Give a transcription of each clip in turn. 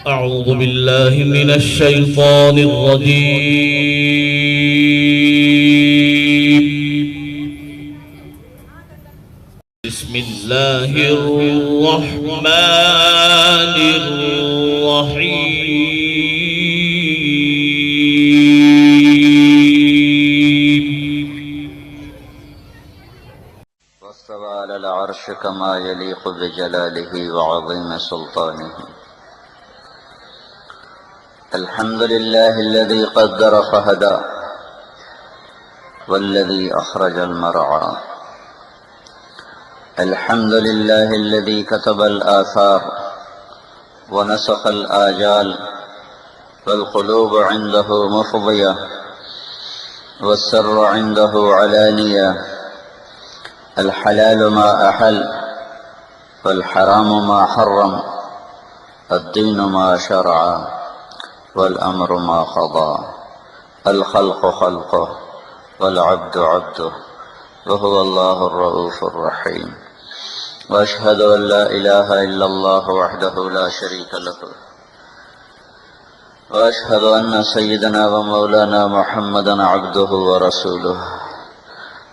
أعوذ بالله من الشيطان الرجيم. بسم الله الرحمن الرحيم. واستوى على العرش كما يليق بجلاله وعظيم سلطانه. الحمد لله الذي قدر فهدى والذي أخرج المرعى. الحمد لله الذي كتب الآثار ونسخ الآجال والقلوب عنده مفضية والسر عنده علانية. الحلال ما أحل والحرام ما حرم، الدين ما شرع والأمر ما قضى. الخلق خلقه والعبد عبده وهو الله الرؤوف الرحيم. وأشهد أن لا إله إلا الله وحده لا شريك له، وأشهد أن سيدنا ومولانا محمدا عبده ورسوله،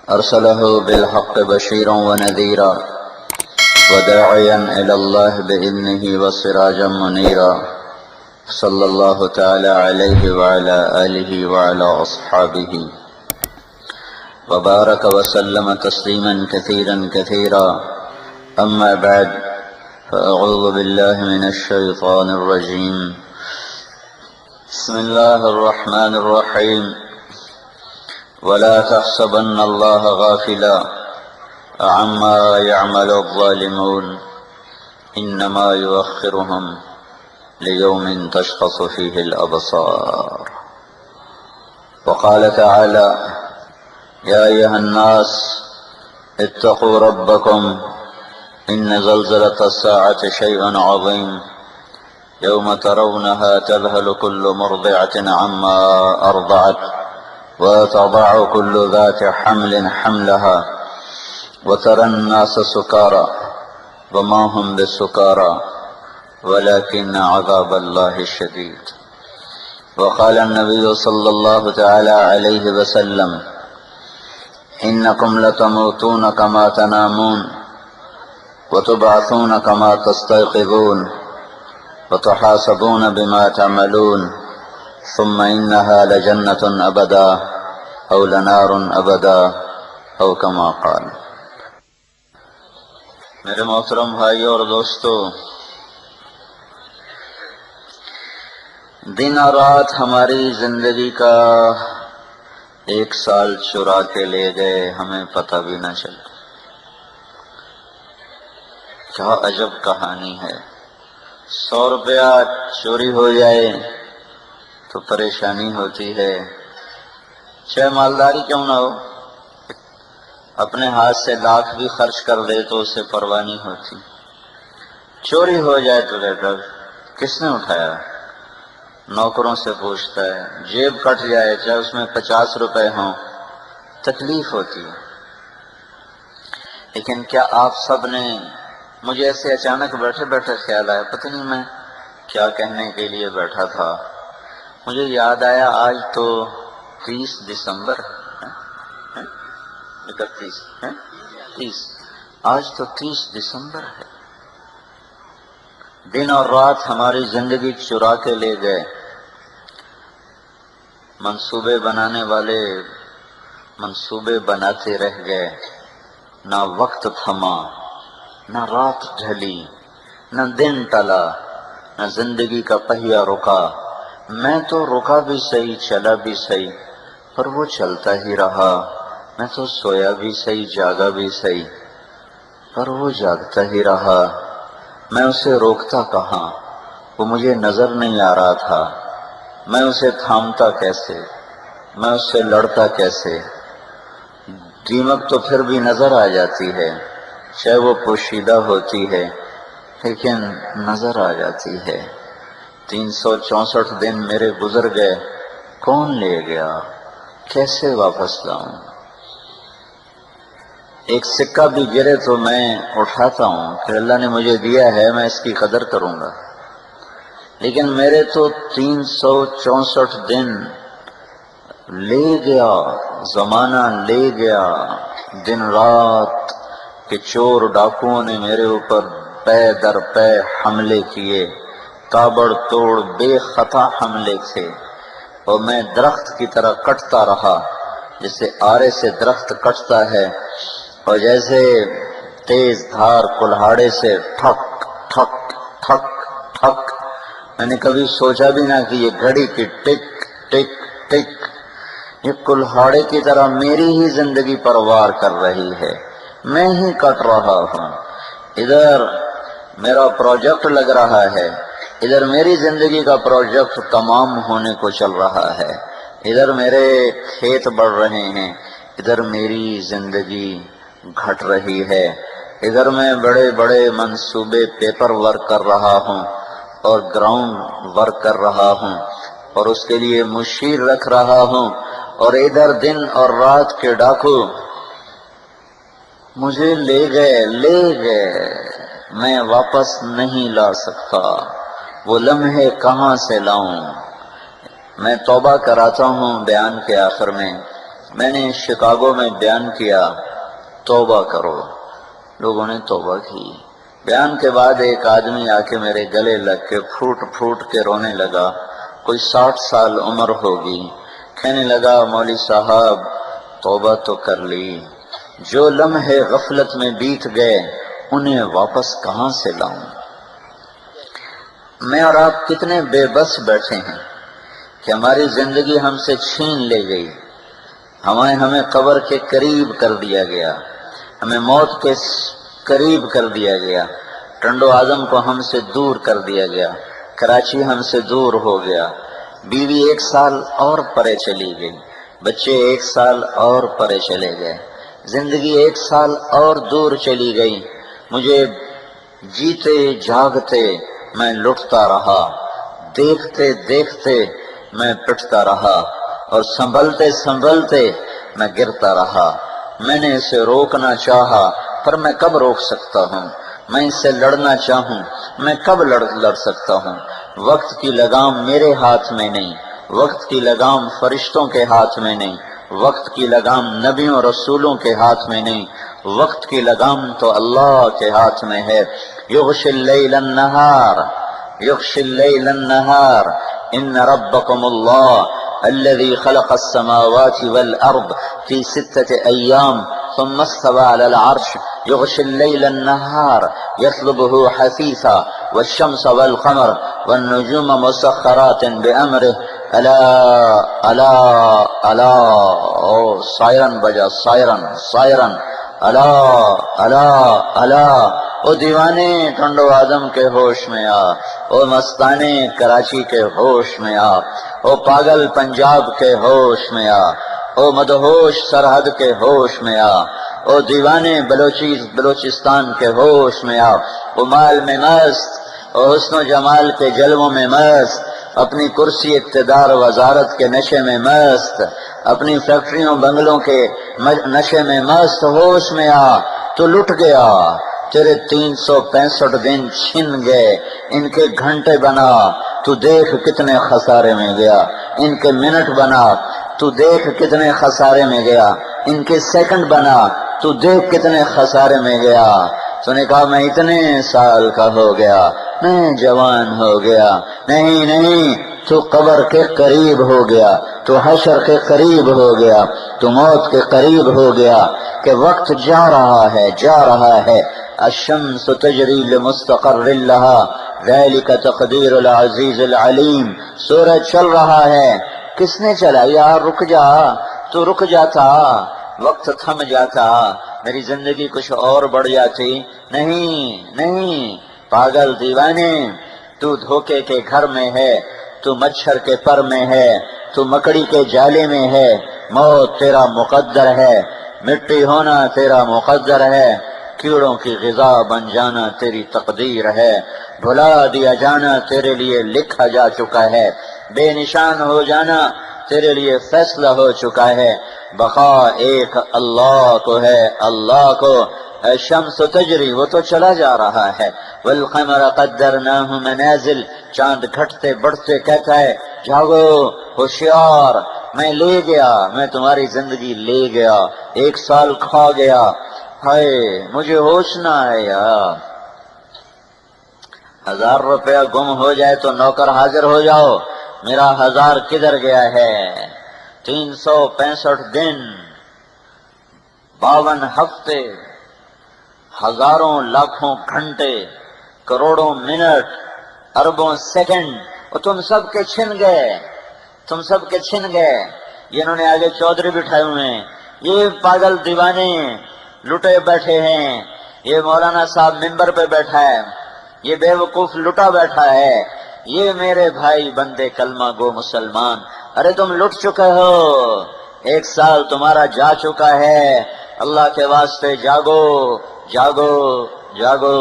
أرسله بالحق بشيرا ونذيرا وداعيا إلى الله بإذنه وسراجا منيرا. صلى الله تعالى عليه وعلى آله وعلى أصحابه وبارك وسلم تسليما كثيرا كثيرا. أما بعد، فأعوذ بالله من الشيطان الرجيم. بسم الله الرحمن الرحيم. ولا تحسبن الله غافلا عما يعمل الظالمون، إنما يؤخرهم ليوم تشخص فيه الأبصار. وقال تعالى: يا أيها الناس اتقوا ربكم إن زلزلة الساعة شيء عظيم، يوم ترونها تذهل كل مرضعة عما أرضعت وتضع كل ذات حمل حملها وترى الناس سكارى وما هم بسكارى ولكن عذاب الله شديد. وقال النبي صلى الله تعالى عليه وسلم: إنكم لتموتون كما تنامون وتبعثون كما تستيقظون وتحاسبون بما تعملون، ثم إنها لجنة أبدا أو لنار أبدا أو كما قال. میرے محترم بھائی اور دوستو، دن اور رات ہماری زندگی کا ایک سال چرا کے لے گئے، ہمیں پتہ بھی نہ چلا. کیا عجب کہانی ہے. 100 روپیہ چوری ہو جائے تو پریشانی ہوتی ہے، چاہے مالداری کیوں نہ ہو. اپنے ہاتھ سے لاکھ بھی خرچ کر دے تو اسے پرواہ نہیں ہوتی. چوری ہو جائے تو کہتا کس نے اٹھایا، نوکروں سے پوچھتا ہے. جیب کٹ جائے چاہے اس میں 50 روپے ہوں، تکلیف ہوتی ہے. لیکن کیا آپ سب نے، مجھے ایسے اچانک بیٹھے بیٹھے خیال آیا، پتہ نہیں میں کیا کہنے کے لیے بیٹھا تھا، مجھے یاد آیا آج تو 30 دسمبر ہے. 30 آج تو 30 دسمبر ہے. دن اور رات ہماری زندگی چرا کے لے گئے. منصوبے بنانے والے منصوبے بناتے رہ گئے. نہ وقت تھما، نہ رات ڈھلی، نہ دن ٹلا، نہ زندگی کا پہیہ رکا. میں تو رکا بھی صحیح، چلا بھی صحیح، پر وہ چلتا ہی رہا. میں تو سویا بھی صحیح، جاگا بھی صحیح، پر وہ جاگتا ہی رہا. میں اسے روکتا کہاں، وہ مجھے نظر نہیں آ رہا تھا. میں اسے تھامتا کیسے، میں اس سے لڑتا کیسے. دیمک تو پھر بھی نظر آ جاتی ہے، چاہے وہ پوشیدہ ہوتی ہے لیکن نظر آ جاتی ہے. 364 دن میرے گزر گئے، کون لے گیا، کیسے واپس لاؤں. ایک سکہ بھی گرے تو میں اٹھاتا ہوں کہ اللہ نے مجھے دیا ہے، میں اس کی قدر کروں گا. لیکن میرے تو 364 دن لے گیا، زمانہ لے گیا، دن رات کہ چور ڈاکوؤں نے میرے اوپر پے در پے حملے کیے، تابڑ توڑ بے خطا حملے تھے، اور میں درخت کی طرح کٹتا رہا، جیسے آرے سے درخت کٹتا ہے، اور جیسے تیز دھار کلہاڑے سے ٹھک ٹھک ٹھک ٹھک۔ میں نے کبھی سوچا بھی نہ کہ یہ گھڑی کی ٹک ٹک ٹک یہ کلہاڑے کی طرح میری ہی زندگی پر وار کر رہی ہے، میں ہی کٹ رہا ہوں۔ ادھر میرا پروجیکٹ لگ رہا ہے، ادھر میری زندگی کا پروجیکٹ تمام ہونے کو چل رہا ہے، ادھر میرے کھیت بڑھ رہے ہیں، ادھر میری زندگی گھٹ رہی ہے، ادھر میں بڑے بڑے منصوبے پیپر ورک کر رہا ہوں اور گراؤنڈ ورک کر رہا ہوں اور اس کے لیے مشیر رکھ رہا ہوں، اور ادھر دن اور رات کے ڈاکو مجھے لے گئے، میں واپس نہیں لا سکتا، وہ لمحے کہاں سے لاؤں؟ میں توبہ کراتا ہوں بیان کے آخر میں نے شکاگو میں بیان کیا، توبہ کرو، لوگوں نے توبہ کی۔ بیان کے بعد ایک آدمی آ کے میرے گلے لگ کے پھوٹ پھوٹ کے رونے لگا، کوئی 60 سال عمر ہوگی، کہنے لگا مولوی صاحب توبہ تو کر لی، جو لمحے غفلت میں بیت گئے انہیں واپس کہاں سے لاؤں؟ میں اور آپ کتنے بے بس بیٹھے ہیں کہ ہماری زندگی ہم سے چھین لے گئی، ہمیں قبر کے قریب کر دیا گیا، ہمیں موت کے قریب کر دیا گیا، ٹنڈو اعظم کو ہم سے دور کر دیا گیا، کراچی ہم سے دور ہو گیا، بیوی 1 سال اور پرے چلی گئی، بچے 1 سال اور پرے چلے گئے، زندگی 1 سال اور دور چلی گئی، مجھے جیتے جاگتے میں لٹتا رہا، دیکھتے دیکھتے میں پٹتا رہا، اور سنبھلتے سنبھلتے میں گرتا رہا۔ میں نے اسے روکنا چاہا، پر میں کب روک سکتا ہوں؟ میں اس سے لڑنا چاہوں، میں کب لڑ سکتا ہوں؟ وقت کی لگام میرے ہاتھ میں نہیں، وقت کی لگام فرشتوں کے ہاتھ میں نہیں، وقت کی لگام نبیوں رسولوں کے ہاتھ میں نہیں، وقت کی لگام تو اللہ کے ہاتھ میں ہے۔ یغشی اللیل النہار، یغشی اللیل النہار، ان ربکم اللہ الذي خلق السماوات والأرض في 6 أيام ثم استوى على العرش يغشي الليل النهار يطلبه حثيثا والشمس والقمر والنجوم مسخرات بأمره ألا ألا ألا سائرن بجا سائرن ألا ألا ألا او دیوانے ٹنڈو آدم کے ہوش میں آ، او مستانے کراچی کے ہوش میں آ، او پاگل پنجاب کے ہوش میں آ، او مدہوش سرحد کے ہوش میں آ، او دیوانے بلوچستان کے ہوش میں آ، او مال میں مست، او حسن و جمال کے جلووں میں مست، اپنی کرسی اقتدار وزارت کے نشے میں مست، اپنی فیکٹریوں بنگلوں کے نشے میں مست ہوش میں آ، تو لٹ گیا، تیرے 365 دن چھن گئے، ان کے گھنٹے بنا، تو دیکھ کتنے خسارے میں گیا، ان کے منٹ بنا، تو دیکھ کتنے خسارے میں گیا، ان کے سیکنڈ بنا، تو دیکھ کتنے خسارے میں گیا۔ تو نے کہا میں اتنے سال کا ہو گیا، میں جوان ہو گیا، نہیں تو قبر کے قریب ہو گیا، تو حشر کے قریب ہو گیا، تو موت کے قریب ہو گیا، کہ وقت جا رہا ہے الشمس تجری لمستقر لها ذلك تقدیر العزیز العلیم، سورج چل رہا ہے، کس نے چلا؟ یار رک جا، تو رک جاتا، وقت تھم جاتا، میری زندگی کچھ اور بڑھ جاتی۔ نہیں پاگل دیوانے، تو دھوکے کے گھر میں ہے، تو مچھر کے پر میں ہے، تو مکڑی کے جالے میں ہے، موت تیرا مقدر ہے، مٹی ہونا تیرا مقدر ہے، کیڑوں کی غذا بن جانا تیری تقدیر ہے، بھلا دیا جانا تیرے لیے لکھا جا چکا ہے، بے نشان ہو جانا تیرے لیے فیصلہ ہو چکا ہے، بقا ایک اللہ کو ہے، اللہ کو الشمس تجری، وہ تو چلا جا رہا ہے، والقمر قدرناہ منازل، چاند گھٹتے بڑھتے کہتا ہے جاگو ہوشیار، میں لے گیا، میں تمہاری زندگی لے گیا، 1 سال کھا گیا، ہائے مجھے ہوش نہ آیا۔ 1000 روپیہ گم ہو جائے تو نوکر حاضر ہو جاؤ، میرا 1000 کدھر گیا ہے؟ 365 دن، 52 ہفتے، ہزاروں لاکھوں گھنٹے، کروڑوں منٹ، اربوں سیکنڈ، اور تم سب کے چھن گئے، تم سب کے چھن گئے۔ یہ انہوں نے آگے چودھری بٹھائے ہوئے ہیں، یہ پاگل دیوانے لٹے بیٹھے ہیں، یہ مولانا صاحب ممبر پہ بیٹھا ہے، یہ بے وقوف لٹا بیٹھا ہے، یہ میرے بھائی بندے کلمہ گو مسلمان، ارے تم لٹ چکے ہو، 1 سال تمہارا جا چکا ہے، اللہ کے واسطے جاگو جاگو جاگو۔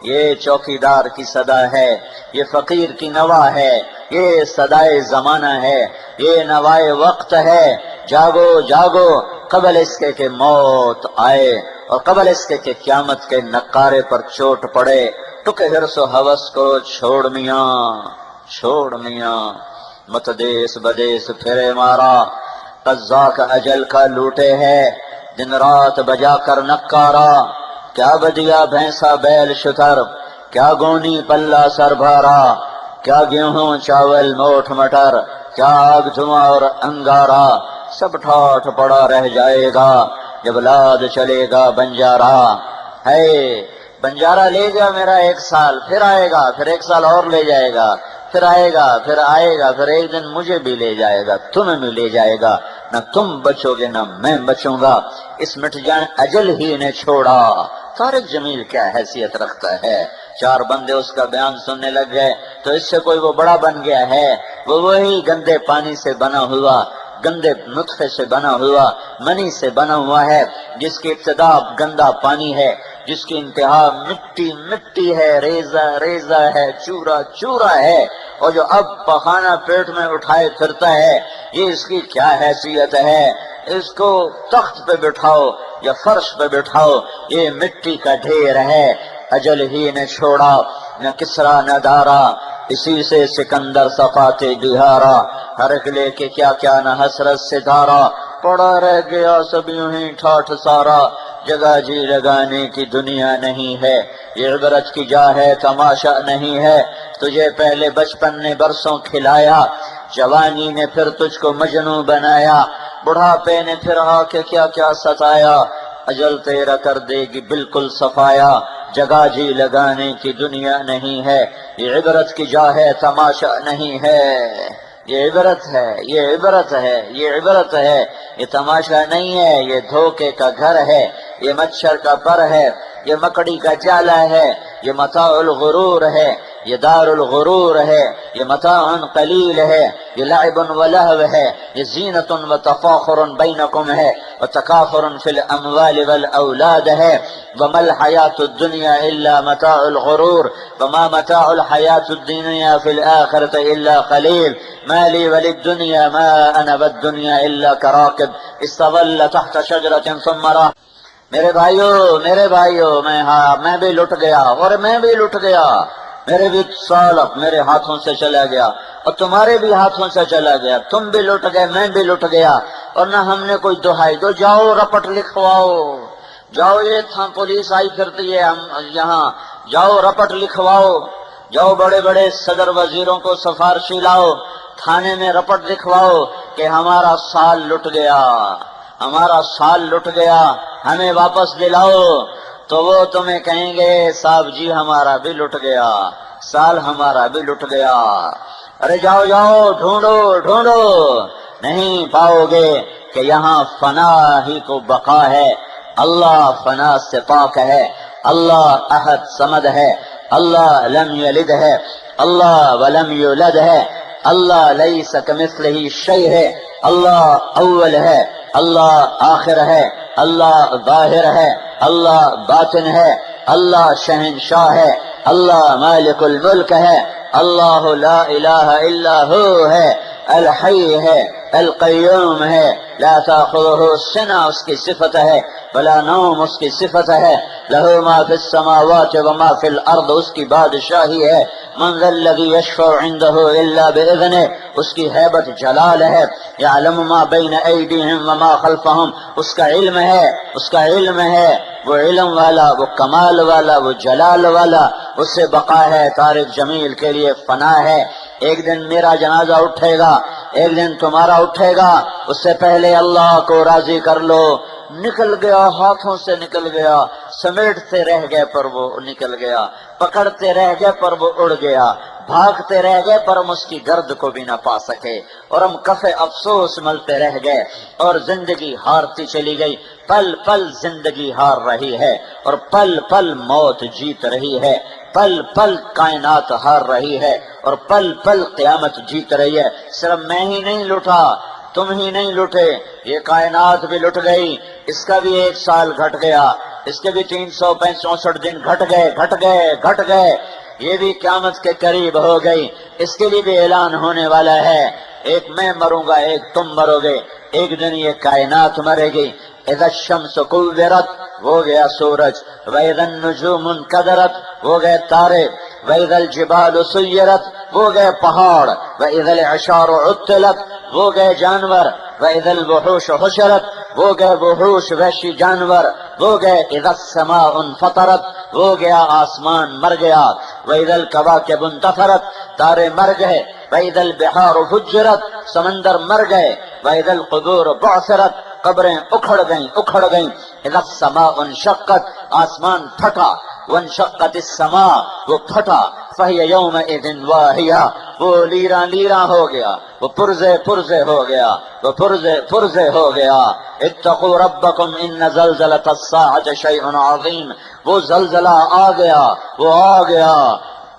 یہ چوکیدار کی صدا ہے، یہ فقیر کی نوا ہے، یہ صدائے زمانہ ہے، یہ نوائے وقت ہے، جاگو جاگو قبل اس کے کہ موت آئے، اور قبل اس کے کہ قیامت کے نقارے پر چوٹ پڑے۔ ٹکے حرص و ہوس کو چھوڑ میاں، چھوڑ میاں، مت دیس بدیس پھرے مارا، قزاق اجل کا لوٹے ہے، دن رات بجا کر نکارا، کیا بدیا بھینسا بیل شتر، کیا گونی پلہ سر بھارا، کیا گیہوں چاول موٹ مٹر، کیا آگ دھواں اور انگارا، سب ٹھاٹھ پڑا رہ جائے گا جب لاد چلے گا بنجارا۔ ہے بنجارا لے گیا میرا 1 سال، پھر آئے گا، پھر 1 سال اور لے جائے گا، پھر آئے گا، پھر آئے گا، پھر ایک دن مجھے بھی لے جائے گا، تمہیں بھی لے جائے گا، نہ تم بچو گے نہ میں بچوں گا، اس مٹ جان اجل ہی نے چھوڑا۔ طارق جمیل کیا حیثیت رکھتا ہے؟ 4 بندے اس کا بیان سننے لگ گئے تو اس سے کوئی وہ بڑا بن گیا ہے؟ وہ وہی گندے پانی سے بنا ہوا، گندے نطفے سے بنا ہوا، منی سے بنا ہوا ہے، جس کی ابتدا گندا پانی ہے، جس کی انتہا مٹی مٹی ہے، ریزہ ریزہ ہے، چورا چورا ہے، اور جو اب پخانہ پیٹ میں اٹھائے پھرتا ہے، یہ اس کی کیا حیثیت ہے؟ اس کو تخت پہ بٹھاؤ یا فرش پہ بٹھاؤ، یہ مٹی کا ڈھیر ہے، اجل ہی نے چھوڑا، نہ کسرا نہ دارا، اسی سے سکندر صفاتے بہارا، ہرک لے کے کیا کیا نہ حسرت سے دھارا، پڑا رہ گیا سب یوں ہی ٹھاٹھ سارا، جگہ جی لگانے کی دنیا نہیں ہے، یہ عبرت کی جا ہے تماشا نہیں ہے، تجھے پہلے بچپن نے برسوں کھلایا، جوانی نے پھر تجھ کو مجنوں بنایا، بڑھاپے نے پھر آ کے کیا کیا ستایا، اجل تیرا کر دے گی بالکل صفایا، جگہ جی لگانے کی دنیا نہیں ہے، یہ عبرت کی جا ہے تماشا نہیں ہے، یہ عبرت ہے، یہ عبرت ہے، یہ عبرت ہے، یہ تماشا نہیں ہے، یہ دھوکے کا گھر ہے، یہ مچھر کا پر ہے، یہ مکڑی کا جالا ہے، یہ متاع الغرور ہے، یہ دار الغرور ہے، یہ متاع قلیل ہے، یہ لعب و لہو ہے، یہ زینت و تفاخر بینکم ہے، و تکافر فی الاموال والاولاد ہے، وما الحیات الدنیا الا متاع الغرور، وما متاع الحیات الدنیا فی الآخرة الا قلیل، ما لی وللدنیا ما انا والدنیا الا کراکب استظل تحت شجرة ثم راح۔ میرے بھائیو میں بھی لٹ گیا، اور میں بھی لٹ گیا، میرے بھی سال میرے ہاتھوں سے چلا گیا اور تمہارے بھی ہاتھوں سے چلا گیا، تم بھی لٹ گئے میں بھی لٹ گیا، اور نہ ہم نے کوئی دہائی دو، جاؤ رپٹ لکھواؤ، جاؤ، یہ تھا پولیس آئی پھرتی ہے ہم یہاں، جاؤ رپٹ لکھواؤ، جاؤ بڑے بڑے صدر وزیروں کو سفارشی لاؤ، تھانے میں رپٹ لکھواؤ کہ ہمارا سال لٹ گیا، ہمارا سال لٹ گیا، ہمیں واپس دلاؤ، تو وہ تمہیں کہیں گے صاحب جی ہمارا بھی لٹ گیا، سال ہمارا بھی لٹ گیا، ارے جاؤ جاؤ ڈھونڈو ڈھونڈو، نہیں پاؤ گے کہ یہاں فنا ہی کو بقا ہے، اللہ فنا سے پاک ہے، اللہ احد صمد ہے، اللہ لم یلد ہے، اللہ ولم یولد ہے، اللہ لیس کمثلہ شیء ہے، اللہ اول ہے، اللہ آخر ہے، اللہ ظاہر ہے، اللہ باطن ہے، اللہ شہنشاہ ہے، اللہ مالک الملک ہے، اللہ لا الہ الا ہو ہے، الحی ہے، القیوم ہے، لا تأخذہ سنہ اس کی صفت ہے، ولا نوم اس کی صفت ہے، لہ ما فی السماوات وما فی الارض اس کی بادشاہی ہے، من ذا الذی یشفع عندہ الا باذنہ اس کی ہیبت جلال ہے، یعلم ما بین ایدیہم وما خلفہم اس کا علم ہے، اس کا علم ہے، وہ علم والا، وہ کمال والا، وہ جلال والا، اس سے بقا ہے، طارق جمیل کے لیے فنا ہے۔ ایک دن میرا جنازہ اٹھے گا، ایک دن تمہارا اٹھے گا، اس سے پہلے اللہ کو راضی کر لو۔ نکل گیا، ہاتھوں سے نکل گیا، سمیٹتے رہ گئے پر وہ نکل گیا، پکڑتے رہ گئے پر وہ اڑ گیا، بھاگتے رہ گئے پر ہم اس کی گرد کو بھی نہ پا سکے، اور ہم کفے افسوس ملتے رہ گئے، اور زندگی ہارتی چلی گئی۔ پل پل زندگی ہار رہی ہے، اور پل پل موت جیت رہی ہے، پل پل کائنات ہار رہی ہے، اور پل پل قیامت جیت رہی ہے۔ صرف میں ہی نہیں لٹا، تم ہی نہیں لٹے، یہ کائنات بھی لٹ گئی، اس کا بھی 1 سال گھٹ گیا، اس کے بھی 364 دن گھٹ گئے، یہ بھی قیامت کے قریب ہو گئی، اس کے لیے بھی اعلان ہونے والا ہے، ایک میں مروں گا، ایک تم مرو گے، ایک دن یہ کائنات مرے گی۔ اذا الشمس کورت ہو گیا سورج، واذا النجوم انکدرت ہو گئے تارے، واذا الجبال سیرت ہو گئے پہاڑ، واذا العشار عطلت ہو گئے جانور، واذا الوحوش حشرت ہو گئے وحوش وحشی جانور، ہو گئے اذا السماء انفطرت ہو گیا آسمان مر گیا، واذا الکواکب انتثرت تارے مر گئے، واذا البحار فجرت سمندر مر گئے، واذا القبور بعثرت قبریں اکھڑ گئیں، اذا السماء انشقت آسمان پھٹا، وانشقت السماء وہ پھٹا، فہی یومئذ واہیہ وہ لیراں ہو گیا، وہ پرزے ہو گیا، وہ پرزے ہو گیا۔ اتقوا ربکم ان زلزلۃ الساعۃ شیء عظیم وہ زلزلہ آ گیا،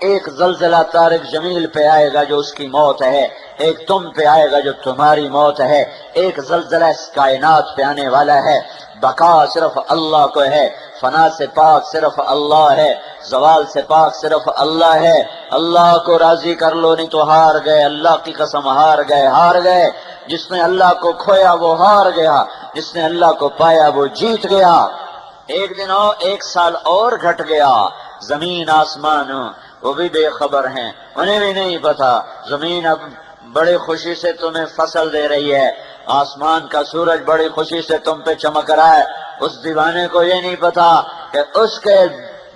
ایک زلزلہ طارق جمیل پہ آئے گا جو اس کی موت ہے، ایک تم پہ آئے گا جو تمہاری موت ہے، ایک زلزلہ اس کائنات پہ آنے والا ہے۔ بقا صرف اللہ کو ہے، فنا سے پاک صرف اللہ ہے، زوال سے پاک صرف اللہ ہے۔ اللہ کو راضی کر لو نہیں تو ہار گئے، اللہ کی قسم ہار گئے۔ جس نے اللہ کو کھویا وہ ہار گیا، جس نے اللہ کو پایا وہ جیت گیا۔ ایک دن اور 1 سال اور گھٹ گیا، زمین آسمان وہ بھی بے خبر ہیں، انہیں بھی نہیں پتا۔ زمین اب بڑی خوشی سے تمہیں فصل دے رہی ہے، آسمان کا سورج بڑی خوشی سے تم پہ چمک رہا ہے، اس دیوانے کو یہ نہیں پتا کہ اس کے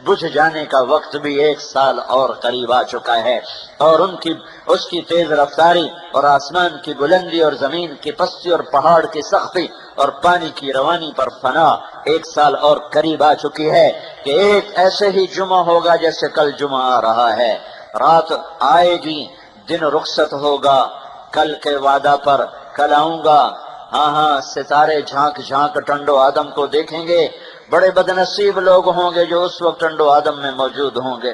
بجھ جانے کا وقت بھی 1 سال اور قریب آ چکا ہے، اور اس کی تیز رفتاری اور آسمان کی بلندی اور زمین کی پستی اور پہاڑ کی سختی اور پانی کی روانی پر فنا 1 سال اور قریب آ چکی ہے کہ ایک ایسے ہی جمعہ ہوگا جیسے کل جمعہ آ رہا ہے، رات آئے گی، دن رخصت ہوگا، کل کے وعدہ پر کل آؤں گا، ہاں ستارے جھانک ٹنڈو آدم کو دیکھیں گے، بڑے بدنصیب لوگ ہوں گے جو اس وقت ٹنڈو آدم میں موجود ہوں گے،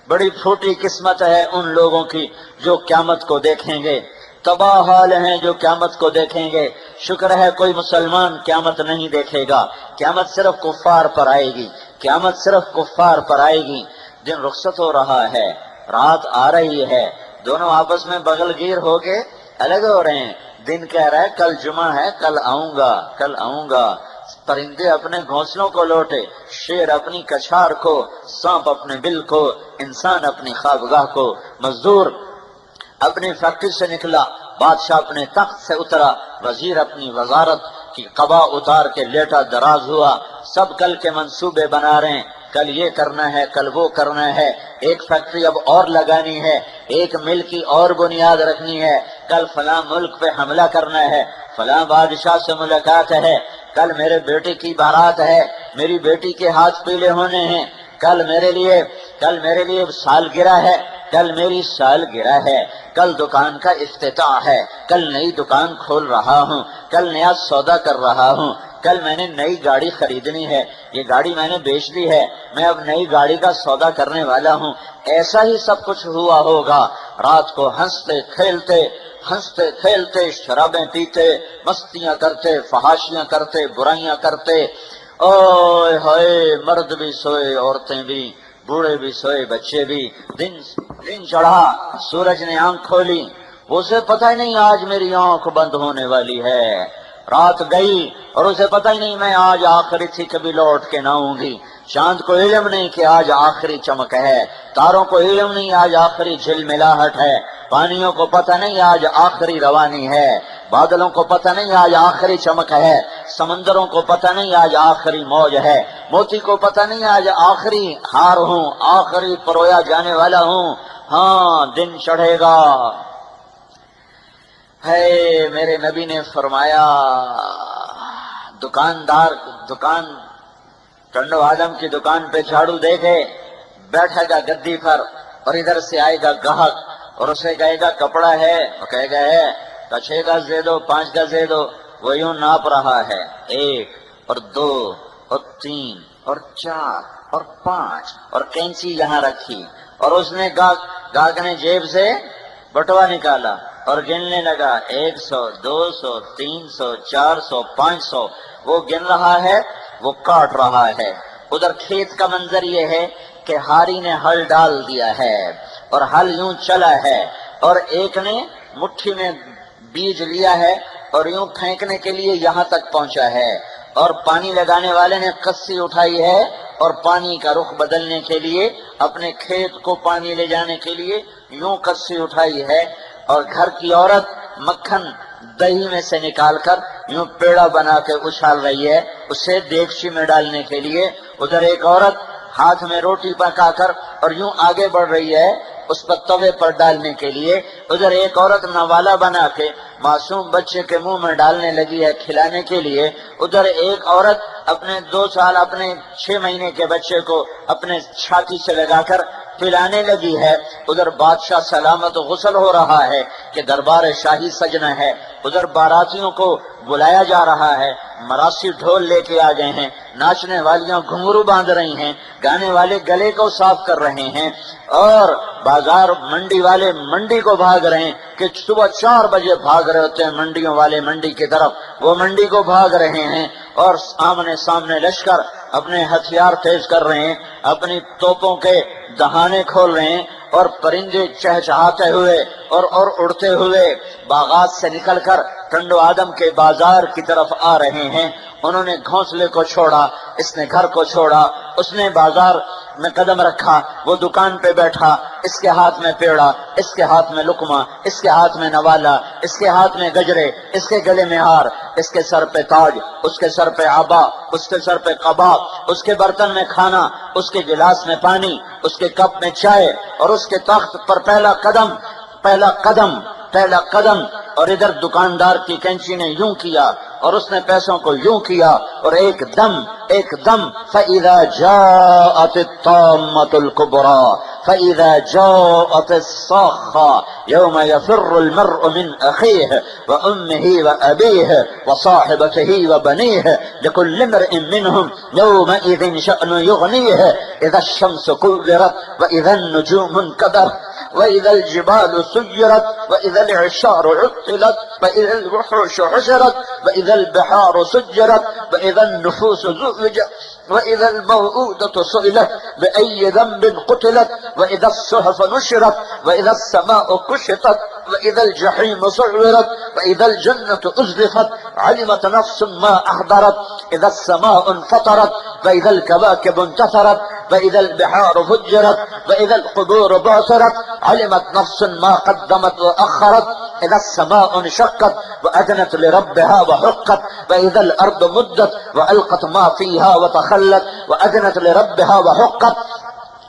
بڑی پھوٹی قسمت ہے ان لوگوں کی جو قیامت کو دیکھیں گے، تباہ حال ہیں جو قیامت کو دیکھیں گے۔ شکر ہے کوئی مسلمان قیامت نہیں دیکھے گا، قیامت صرف کفار پر آئے گی، دن رخصت ہو رہا ہے، رات آ رہی ہے، دونوں آپس میں بغل گیر ہو کے الگ ہو رہے ہیں، دن کہہ رہا ہے کل جمعہ ہے، کل آؤں گا، پرندے اپنے گھونسلوں کو لوٹے، شیر اپنی کچھار کو، سانپ اپنے بل کو، انسان اپنی خوابگاہ کو، مزدور اپنی فیکٹری سے نکلا، بادشاہ اپنے تخت سے اترا، وزیر اپنی وزارت کی قبا اتار کے لیٹا دراز ہوا، سب کل کے منصوبے بنا رہے ہیں، کل یہ کرنا ہے، کل وہ کرنا ہے، ایک فیکٹری اب اور لگانی ہے، ایک مل کی اور بنیاد رکھنی ہے، کل فلاں ملک پہ حملہ کرنا ہے، فلاں بادشاہ سے ملاقات ہے، کل میرے بیٹے کی بارات ہے، میری بیٹی کے ہاتھ پیلے ہونے ہیں، کل میرے لیے سالگرہ ہے، کل میری سالگرہ ہے، کل دکان کا افتتاح ہے، کل نئی دکان کھول رہا ہوں، کل نیا سودا کر رہا ہوں، کل میں نے نئی گاڑی خریدنی ہے، یہ گاڑی میں نے بیچ دی ہے، میں اب نئی گاڑی کا سودا کرنے والا ہوں۔ ایسا ہی سب کچھ ہوا ہوگا، رات کو ہنستے کھیلتے شرابیں پیتے، مستیاں کرتے، فحاشیاں کرتے، برائیاں کرتے، اوئے ہائے، مرد بھی سوئے، عورتیں بھی، بوڑھے بھی سوئے، بچے بھی، دن چڑھا، سورج نے آنکھ کھولی، اسے پتہ ہی نہیں آج میری آنکھ بند ہونے والی ہے، رات گئی اور اسے پتہ ہی نہیں میں آج آخری تھی کبھی لوٹ کے نہ آؤں گی، چاند کو علم نہیں کہ آج آخری چمک ہے، تاروں کو علم نہیں آج آخری جھلملاہٹ ہے، پانیوں کو پتہ نہیں آج آخری روانی ہے، بادلوں کو پتہ نہیں آج آخری چمک ہے، سمندروں کو پتہ نہیں آج آخری موج ہے، موتی کو پتہ نہیں آج آخری ہار ہوں، آخری پرویا جانے والا ہوں۔ ہاں دن چڑھے گا۔ ہے میرے نبی نے فرمایا دکاندار ٹنڈو آدم کی دکان پہ جھاڑو دے کے بیٹھے گا گدی پر، اور ادھر سے آئے گا گاہک اور اسے کہے گا کپڑا ہے، وہ کہے گا ہے، تو 6 گز دے دو، 5 گز دے دو، وہ یوں ناپ رہا ہے، 1 اور 2 اور 3 اور 4 اور 5 اور کینچی یہاں رکھی، اور اس نے گاہک نے جیب سے بٹوا نکالا اور گننے لگا، 100 200 300 400 500، وہ گن رہا ہے، وہ کاٹ رہا ہے۔ ادھر کھیت کا منظر یہ ہے کہ ہاری نے ہل ڈال دیا ہے اور ہل یوں چلا ہے، اور ایک نے مٹھی میں بیج لیا ہے اور یوں پھینکنے کے لیے یہاں تک پہنچا ہے، اور پانی لگانے والے نے کسی اٹھائی ہے اور پانی کا رخ بدلنے کے لیے، اپنے کھیت کو پانی لے جانے کے لیے یوں کسی اٹھائی ہے، اور گھر کی عورت مکھن دہی میں سے نکال کر یوں پیڑا بنا کے اچھال رہی ہے اسے دیگچی میں ڈالنے کے لیے، ادھر ایک عورت ہاتھ میں روٹی پکا کر اور یوں آگے بڑھ رہی ہے اس پر توے پر ڈالنے کے لیے، ادھر ایک عورت نوالا بنا کے معصوم بچے کے منہ میں ڈالنے لگی ہے کھلانے کے لیے، ادھر ایک عورت اپنے 2 سال اپنے 6 مہینے کے بچے کو اپنے چھاتی سے لگا کر پلانے لگی ہے، ادھر بادشاہ سلامت غسل ہو رہا ہے کہ دربار شاہی سجنا ہے، ادھر باراتیوں کو بلایا جا رہا ہے، مراسی ڈھول لے کے آ گئے ہیں، ناچنے والیاں گھنگرو باندھ رہی ہیں، گانے والے گلے کو صاف کر رہے ہیں، اور بازار منڈی والے منڈی کو بھاگ رہے ہیں کہ صبح 4 بجے بھاگ رہے ہوتے ہیں منڈیوں والے منڈی کی طرف، وہ منڈی کو بھاگ رہے ہیں، اور آمنے سامنے لشکر اپنے ہتھیار تیز کر رہے ہیں، اپنی توپوں کے دہانے کھول رہے ہیں، اور پرندے چہچہاتے ہوئے اور اڑتے ہوئے باغات سے نکل کر ٹنڈو آدم کے بازار کی طرف آ رہے ہیں۔ انہوں نے گھونسلے کو چھوڑا، اس نے گھر کو چھوڑا، اس نے بازار میں قدم رکھا، وہ دکان پہ بیٹھا، اس کے ہاتھ میں پیڑا، اس کے ہاتھ میں لقمہ، اس کے ہاتھ میں نوالا، اس کے ہاتھ میں گجرے، اس کے گلے میں ہار، اس کے سر پہ تاج، اس کے سر پہ عبا، اس کے سر پہ قبا، اس کے برتن میں کھانا، اس کے گلاس میں پانی، اس کے کپ میں چائے، اور اس کے تخت پر پہلا قدم، اور ادھر دکاندار کی کینچی نے یوں کیا اور اس نے پیسوں کو یوں کیا، اور ایک دم فَإِذَا جَاءَتِ الطَّامَّةُ الْكُبْرَى فَإِذَا جَاءَتِ الصَّاخَّةُ يَوْمَ يَفِرُّ الْمَرْءُ مِنْ أَخِيهِ وَأُمِّهِ وَأَبِيهِ وَصَاحِبَتِهِ وَبَنِيهِ لِكُلِّ امْرِئٍ مِّنْهُمْ يَوْمَئِذٍ شَأْنٌ يُغْنِيهِ إِذَا الشَّمْسُ كُوِّرَتْ وَإِذَا النُّجُومُ انكَدَرَتْ وَإِذَا الْجِبَالُ سُيِّرَتْ وَإِذَا الْعِشَارُ عُطِّلَتْ وَإِذَا الْوُحُوشُ حُشِرَتْ وَإِذَا الْبِحَارُ سُجِّرَتْ وَإِذَا النُّفُوسُ زُوِّجَتْ وَإِذَا الْمَوْءُودَةُ سُئِلَتْ بِأَيِّ ذَنبٍ قُتِلَتْ وَإِذَا الصُّحُفُ نُشِرَتْ وَإِذَا السَّمَاءُ كُشِطَتْ وَإِذَا الْجَحِيمُ سُعِّرَتْ وَإِذَا الْجَنَّةُ أُزْلِفَتْ عَلِمَتْ نَفْسٌ مَّا أَحْضَرَتْ إِذَا السَّمَاءُ انفطرت وَإِذَا الْكَوَاكِبُ انتثرت وَإِذَا الْبِحَارُ فُجِّرَتْ وَإِذَا الْقُبُورُ بُعْثِرَتْ علمت نفس ما قدمت وأخرت إذا السماء انشقت وأذنت لربها وحقت وإذا الأرض مدت وألقت ما فيها وتخلت وأذنت لربها وحقت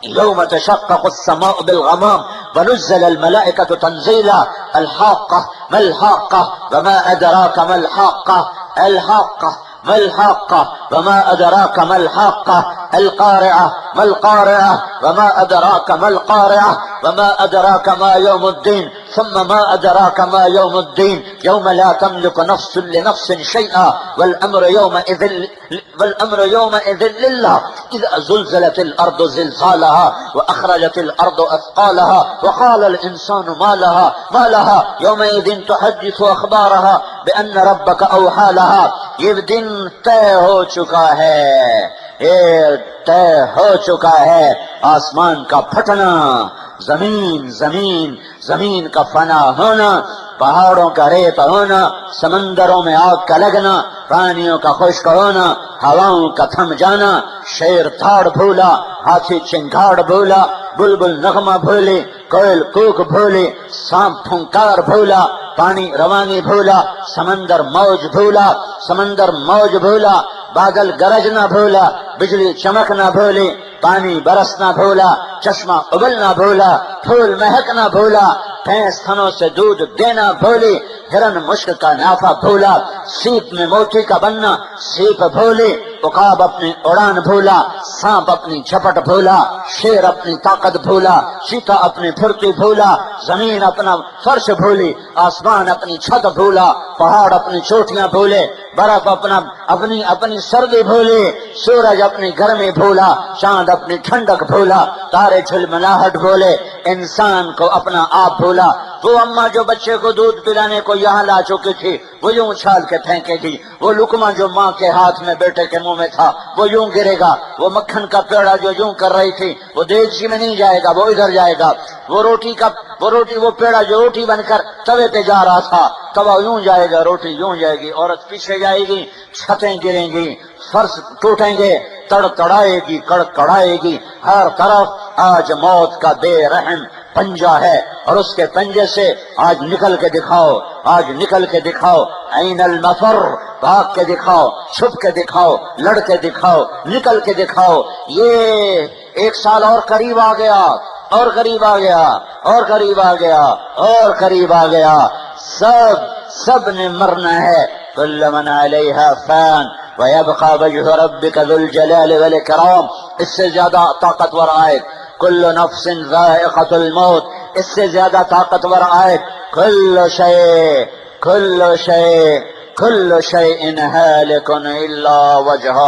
يوم تشقق السماء بالغمام ونزل الملائكة تنزيلا الحاقة ما الحاقة وما أدراك ما الحاقة الحاقة ما الحاقة وما أدراك ما الحاقة القارعة ما القارعة وما أدراك ما القارعة وما أدراك ما يوم الدين ثم ما أدراك ما يوم الدين يوم لا تملك نفس لنفس شيئا والأمر يومئذ لله إذا زلزلت الأرض زلزالها وأخرجت الأرض أثقالها وقال الإنسان ما لها يومئذ تحدث أخبارها بأن ربك أوحى لها یہ دن طے ہو چکا ہے، طے ہو چکا ہے آسمان کا پھٹنا، زمین زمین زمین کا فنا ہونا، پہاڑوں کا ریت ہونا، سمندروں میں آگ کا لگنا، پانیوں کا خشک ہونا، ہواؤں کا تھم جانا، شیر دھاڑ بھولا، ہاتھی چنگھاڑ بھولا، بلبل نغمہ بھولی، کوئل کوک بھولی، سانپ پھنکار بھولا، پانی روانی بھولا، سمندر موج بھولا، سمندر موج بھولا، بادل گرجنا بھولا، بجلی چمکنا بھولی، پانی برسنا بھولا، چشمہ ابلنا بھولا، پھول مہکنا بھولا، بھینس تھنوں سے دودھ دینا بھولی، ہرن مشک کا نافہ بھولا، سیپ میں موتی کا بننا سیپ بھولی، عقاب اپنی اڑان بھولا، سانپ اپنی جھپٹ بھولا، شیر اپنی طاقت بھولا، چیتا اپنی پھرتی بھولا، زمین اپنا فرش بھولی، آسمان اپنی چھت بھولا، پہاڑ اپنی چوٹیاں بھولے، برف اپنی سردی بھولی، سورج اپنی گرمی بھولا، چاند اپنی ٹھنڈک بھولا، تارے جھلملاہٹ بھولے، انسان کو اپنا آپ بھولا۔ وہ اماں جو بچے کو دودھ پلانے کو یہاں لا چکی تھی وہ یوں اچھال کے پھینکے گی، وہ لقمہ جو ماں کے ہاتھ میں بیٹے کے منہ میں تھا وہ یوں گرے گا، وہ مکھن کا پیڑا جو یوں کر رہی تھی وہ دیگچی میں نہیں جائے گا، وہ ادھر جائے گا، وہ پیڑا جو روٹی بن کر توے پہ جا رہا تھا توا یوں جائے گا، روٹی یوں جائے گی، عورت پیچھے جائے گی، چھتیں گریں گی، فرش ٹوٹیں گے، تڑتڑائے گی، کڑکڑائے گی، ہر طرف آج موت کا بے رحم پنجہ ہے، اور اس کے پنجے سے آج نکل کے دکھاؤ، آج نکل کے دکھاؤ، عین المفر، بھاگ کے دکھاؤ، چھپ کے دکھاؤ، لڑ کے دکھاؤ، نکل کے دکھاؤ۔ یہ 1 سال اور قریب آ گیا، اور قریب آ گیا، اور قریب آ گیا، اور قریب آ گیا، سب نے مرنا ہے۔ کل من علیہا فان ویبقى وجہ ربک ذو الجلال والاکرام، اس سے زیادہ طاقتور آیت کل نفس ذائقۃ الموت، اس سے زیادہ طاقتور آیت کل شیء ہالک الا وجہہ،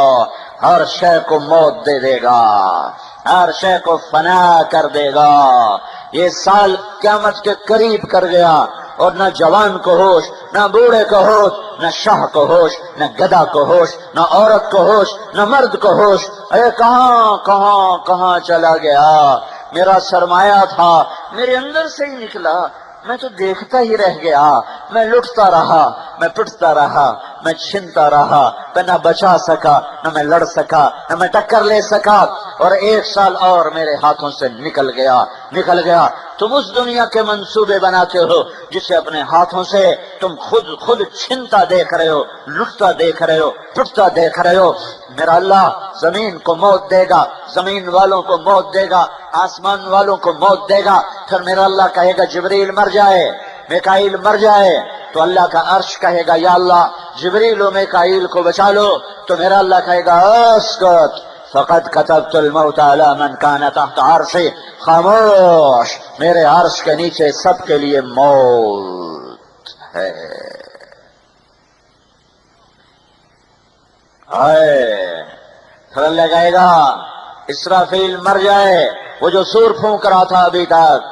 ہر شے کو موت دے دے گا، ہر شے کو فنا کر دے گا۔ یہ سال قیامت کے قریب کر گیا، اور نہ جوان کو ہوش، نہ بوڑھے کو ہوش، نہ شاہ کو ہوش، نہ گدھا کو ہوش، نہ عورت کو ہوش، نہ مرد کو ہوش۔ اے کہاں چلا گیا؟ میرا سرمایہ تھا میرے اندر سے ہی نکلا، میں تو دیکھتا ہی رہ گیا، میں لٹتا رہا، میں پٹتا رہا، میں چھنتا رہا، میں نہ بچا سکا، نہ میں لڑ سکا، نہ میں ٹکر لے سکا، اور 1 سال اور میرے ہاتھوں سے نکل گیا۔ تم اس دنیا کے منصوبے بناتے ہو جسے اپنے ہاتھوں سے تم خود چھنتا دیکھ رہے ہو، لٹتا دیکھ رہے ہو، ٹوٹتا دیکھ رہے ہو۔ میرا اللہ زمین کو موت دے گا، زمین والوں کو موت دے گا، آسمان والوں کو موت دے گا، پھر میرا اللہ کہے گا جبریل مر جائے، میکائیل مر جائے، تو اللہ کا عرش کہے گا یا اللہ جبریل و میکائیل کو بچا لو، تو میرا اللہ کہے گا اسکت فقد كتبت الموت على من كان تحت عرشی، خاموش، میرے عرش کے نیچے سب کے لیے موت ہے۔ پھر اللہ کہے گا اسرافیل مر جائے، وہ جو سور پھونک رہا تھا ابھی تک،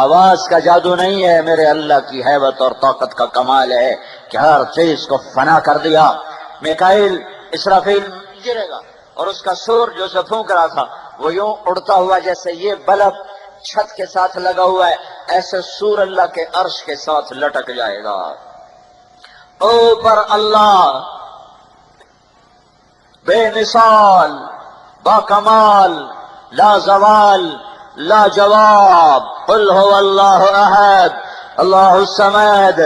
آواز کا جادو نہیں ہے، میرے اللہ کی حیبت اور طاقت کا کمال ہے کہ ہر چیز کو فنا کر دیا۔ میکائیل اسرافیل گرے گا، اور اس کا سور جو سے پھونک رہا تھا وہ یوں اڑتا ہوا جیسے یہ بلب چھت کے ساتھ لگا ہوا ہے، ایسے سور اللہ کے عرش کے ساتھ لٹک جائے گا۔ اوپر اللہ بے مثال، با کمال، لا زوال، لا جواب، قل هو اللہ احد اللہ الصمد،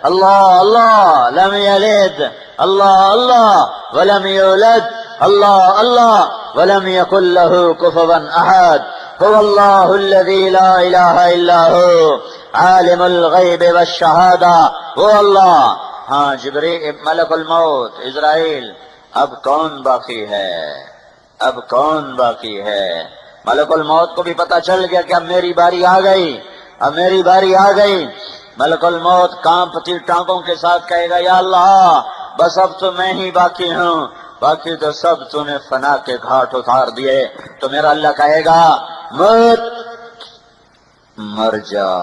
اللہ لم یلد، اللہ ولم یولد، اللہ ولم یکن له کفوا احد، هو اللہ الذی لا الہ الا هو عالم الغیب والشہادہ، وہ اللہ۔ ہاں جبریل ملک الموت اسرائیل، اب کون باقی ہے؟ اب کون باقی ہے؟ ملک الموت کو بھی پتا چل گیا کہ اب میری باری آ گئی، اب میری باری آ گئی۔ ملک الموت کانپتی ٹانگوں کے ساتھ کہے گا یا اللہ بس اب تو میں ہی باقی ہوں، باقی تو سب تو نے فنا کے گھاٹ اتار دیے۔ تو میرا اللہ کہے گا موت مر جا،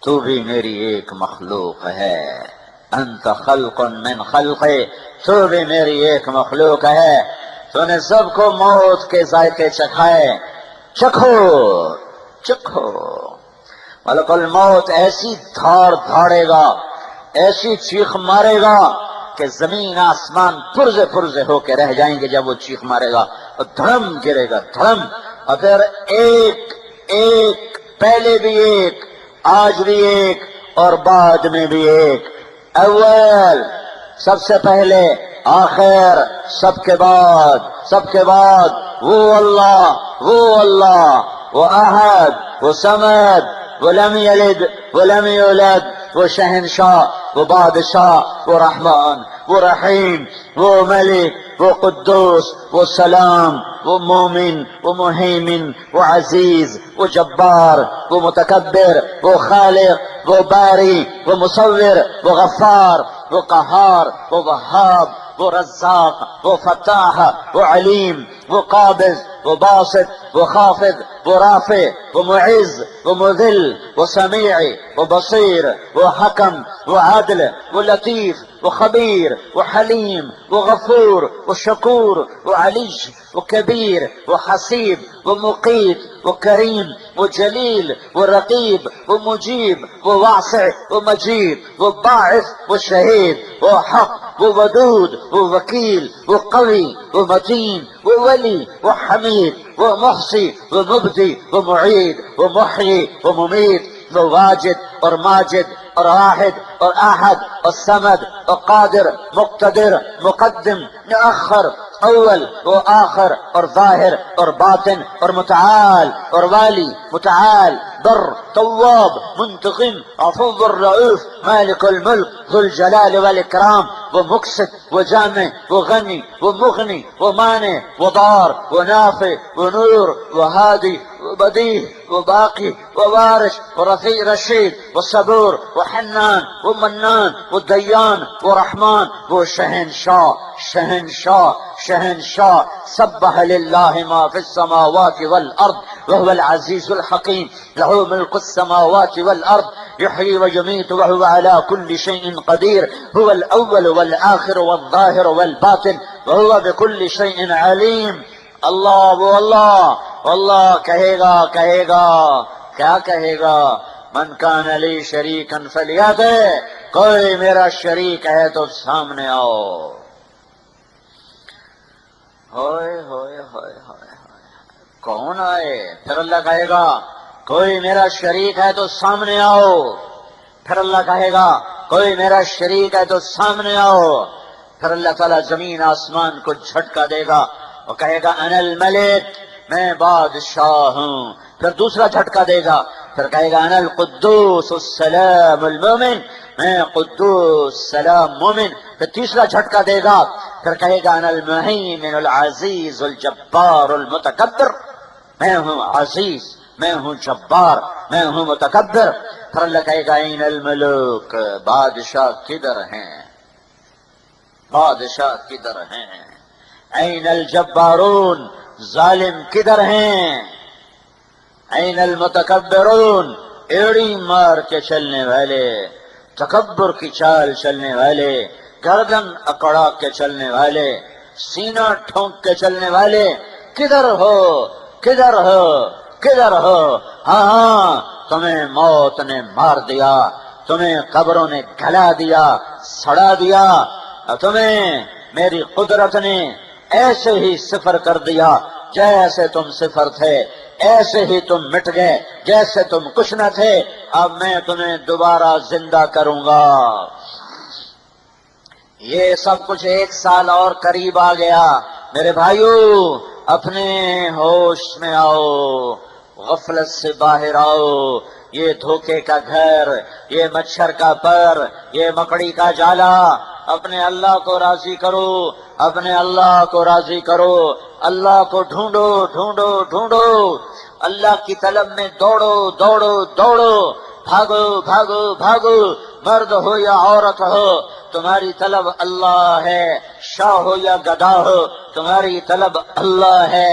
تو بھی میری ایک مخلوق ہے، انت خلق من خلقی، تو بھی میری ایک مخلوق ہے، تو نے سب کو موت کے ذائقے چکھائے، چکھو چکھو۔ ملک الموت ایسی دھاڑ دھاڑے گا، ایسی چیخ مارے گا کہ زمین آسمان پرزے پرزے ہو کے رہ جائیں گے جب وہ چیخ مارے گا، اور دھڑم گرے گا دھڑم، اور پھر ایک ایک، پہلے بھی ایک، آج بھی ایک، اور بعد میں بھی ایک، اول سب سے پہلے، آخر سب کے بعد، سب کے بعد وہ اللہ، وہ اللہ، وہ احد، وہ صمد، وہ لم یلد وہ لم یولد، وہ شہنشاہ، وہ بادشاہ، وہ رحمان، وہ رحیم، وہ ملک، وہ قدوس، وہ سلام، وہ مومن، وہ مہیمن، وہ عزیز، وہ جبار، وہ متکبر، وہ خالق، وہ باری، وہ مصور، وہ غفار، وہ قہار، وہ وہاب، وہ رزاق، وہ فتاح، وہ علیم، وہ قابض، وہ باسط، وہ خافض، وہ رافع، وہ معز، وہ مذل، وہ سمیع، وہ بصیر، وہ حکم، وہ عدل، وہ لطیف، وہ خبیر، وہ حلیم، وہ غفور، وہ شکور، وہ علی، وہ کبیر، وہ حسیب، وہ مقیت، وہ کریم، وہ جلیل، وہ رقیب، وہ مجیب، وہ واسع، وہ مجید، وہ باعث، وہ شہید، وہ حق، وہ ودود، وہ وکیل، وہ قوی، وہ متین، وہ ولی، وہ حمید، وہ محصی، وہ مبدی، وہ معید، وہ محیی، وہ ممیت، وہ واجد اور ماجد اور واحد اور احد اور صمد اور قادر، مقتدر، مقدم، مؤخر، اول و آخر، اور ظاہر اور باطن، اور متعال اور والی، متعال، بر، تواب، منتقم، عفو الرؤوف، مالک الملک، ذو الجلال والاکرام، وہ مقسط، وہ جامع، وہ غنی، وہ مغنی، وہ مانع، وہ ضار، وہ نافع، وہ نور، وہ ہادی، وہ بدیع، وہ باقی، وہ وارث، وہ رفیع رشید، وہ صبور، وہ حنان، وہ منان، وہ دیان، وہ رحمان، وہ شہنشاہ، شہنشاہ، شہنشاہ، سبح للہ ما فی السماوات والارض وهو العزیز الحکیم، له ملک السماوات والارض يحيي ويميت وهو على كل شيء قدير، هو الاول والآخر والظاهر والباطن وهو بكل شيء عليم۔ اللہ، وہ اللہ کہے گا، کہے گا، کیا کہے گا؟ من کان لی شریکا فلیأتی، کوئی میرا شریک ہے تو سامنے آؤ۔ ہوئے ہوئے ہوئے ہوئے، کون آئے؟ پھر اللہ کہے گا کوئی میرا شریک ہے تو سامنے آؤ۔ پھر اللہ کہے گا کوئی میرا شریک ہے تو سامنے آؤ۔ پھر اللہ تعالیٰ زمین آسمان کو جھٹکا دے گا، وہ کہے گا انا الملک، میں بادشاہ ہوں۔ پھر دوسرا جھٹکا دے گا، پھر کہے گا انا القدوس السلام المومن، میں قدوس سلام مومن۔ پھر تیسرا جھٹکا دے گا، پھر کہے گا انا المہیمن العزیز الجبار المتکبر، میں ہوں عزیز، میں ہوں جبار، میں ہوں متکبر۔ پھر اللہ کہے گا این الملوک، بادشاہ کدھر ہیں؟ بادشاہ کدھر ہیں؟ این الجبارون، ظالم کدھر ہیں؟ این المتکبرون، ایڑی مار کے چلنے والے، تکبر کی چال چلنے والے، گردن اکڑا کے چلنے والے، سینہ ٹھونک کے چلنے والے، کدھر ہو؟ کدھر ہو؟ کدھر ہو؟ ہاں ہاں، تمہیں موت نے مار دیا، تمہیں قبروں نے گلا دیا، سڑا دیا، اور تمہیں میری قدرت نے ایسے ہی صفر کر دیا، جیسے تم صفر تھے ایسے ہی تم مٹ گئے، جیسے تم کچھ نہ تھے، اب میں تمہیں دوبارہ زندہ کروں گا۔ یہ سب کچھ 1 سال اور قریب آ گیا۔ میرے بھائیو، اپنے ہوش میں آؤ، غفلت سے باہر آؤ۔ یہ دھوکے کا گھر، یہ مچھر کا پر، یہ مکڑی کا جالا، اپنے اللہ کو راضی کرو، اپنے اللہ کو راضی کرو، اللہ کو ڈھونڈو ڈھونڈو ڈھونڈو، اللہ کی طلب میں دوڑو دوڑو دوڑو، بھاگو بھاگو بھاگو، مرد ہو یا عورت ہو تمہاری طلب اللہ ہے، شاہ ہو یا گدھا ہو تمہاری طلب اللہ ہے،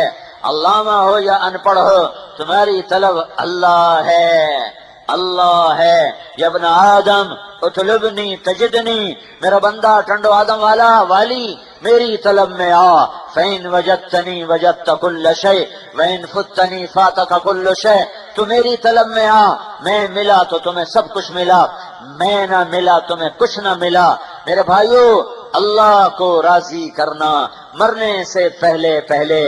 علامہ ہو یا ان پڑھ ہو تمہاری طلب اللہ ہے، اللہ ہے۔ یا ابن آدم اطلبنی تجدنی، میرا بندہ ٹنڈو آدم والا والی میری طلب میں آ، فَإِن وَجَدْتَنِي وَجَدْتَ كُلَّ شَيْءٍ وَإِن فُتَّنِي فَاتَكَ كُلُّ شَيْءٍ، تو میری طلب میں آ، میں ملا تو تمہیں سب کچھ ملا، میں نہ ملا تمہیں کچھ نہ ملا۔ میرے بھائیو، اللہ کو راضی کرنا مرنے سے پہلے پہلے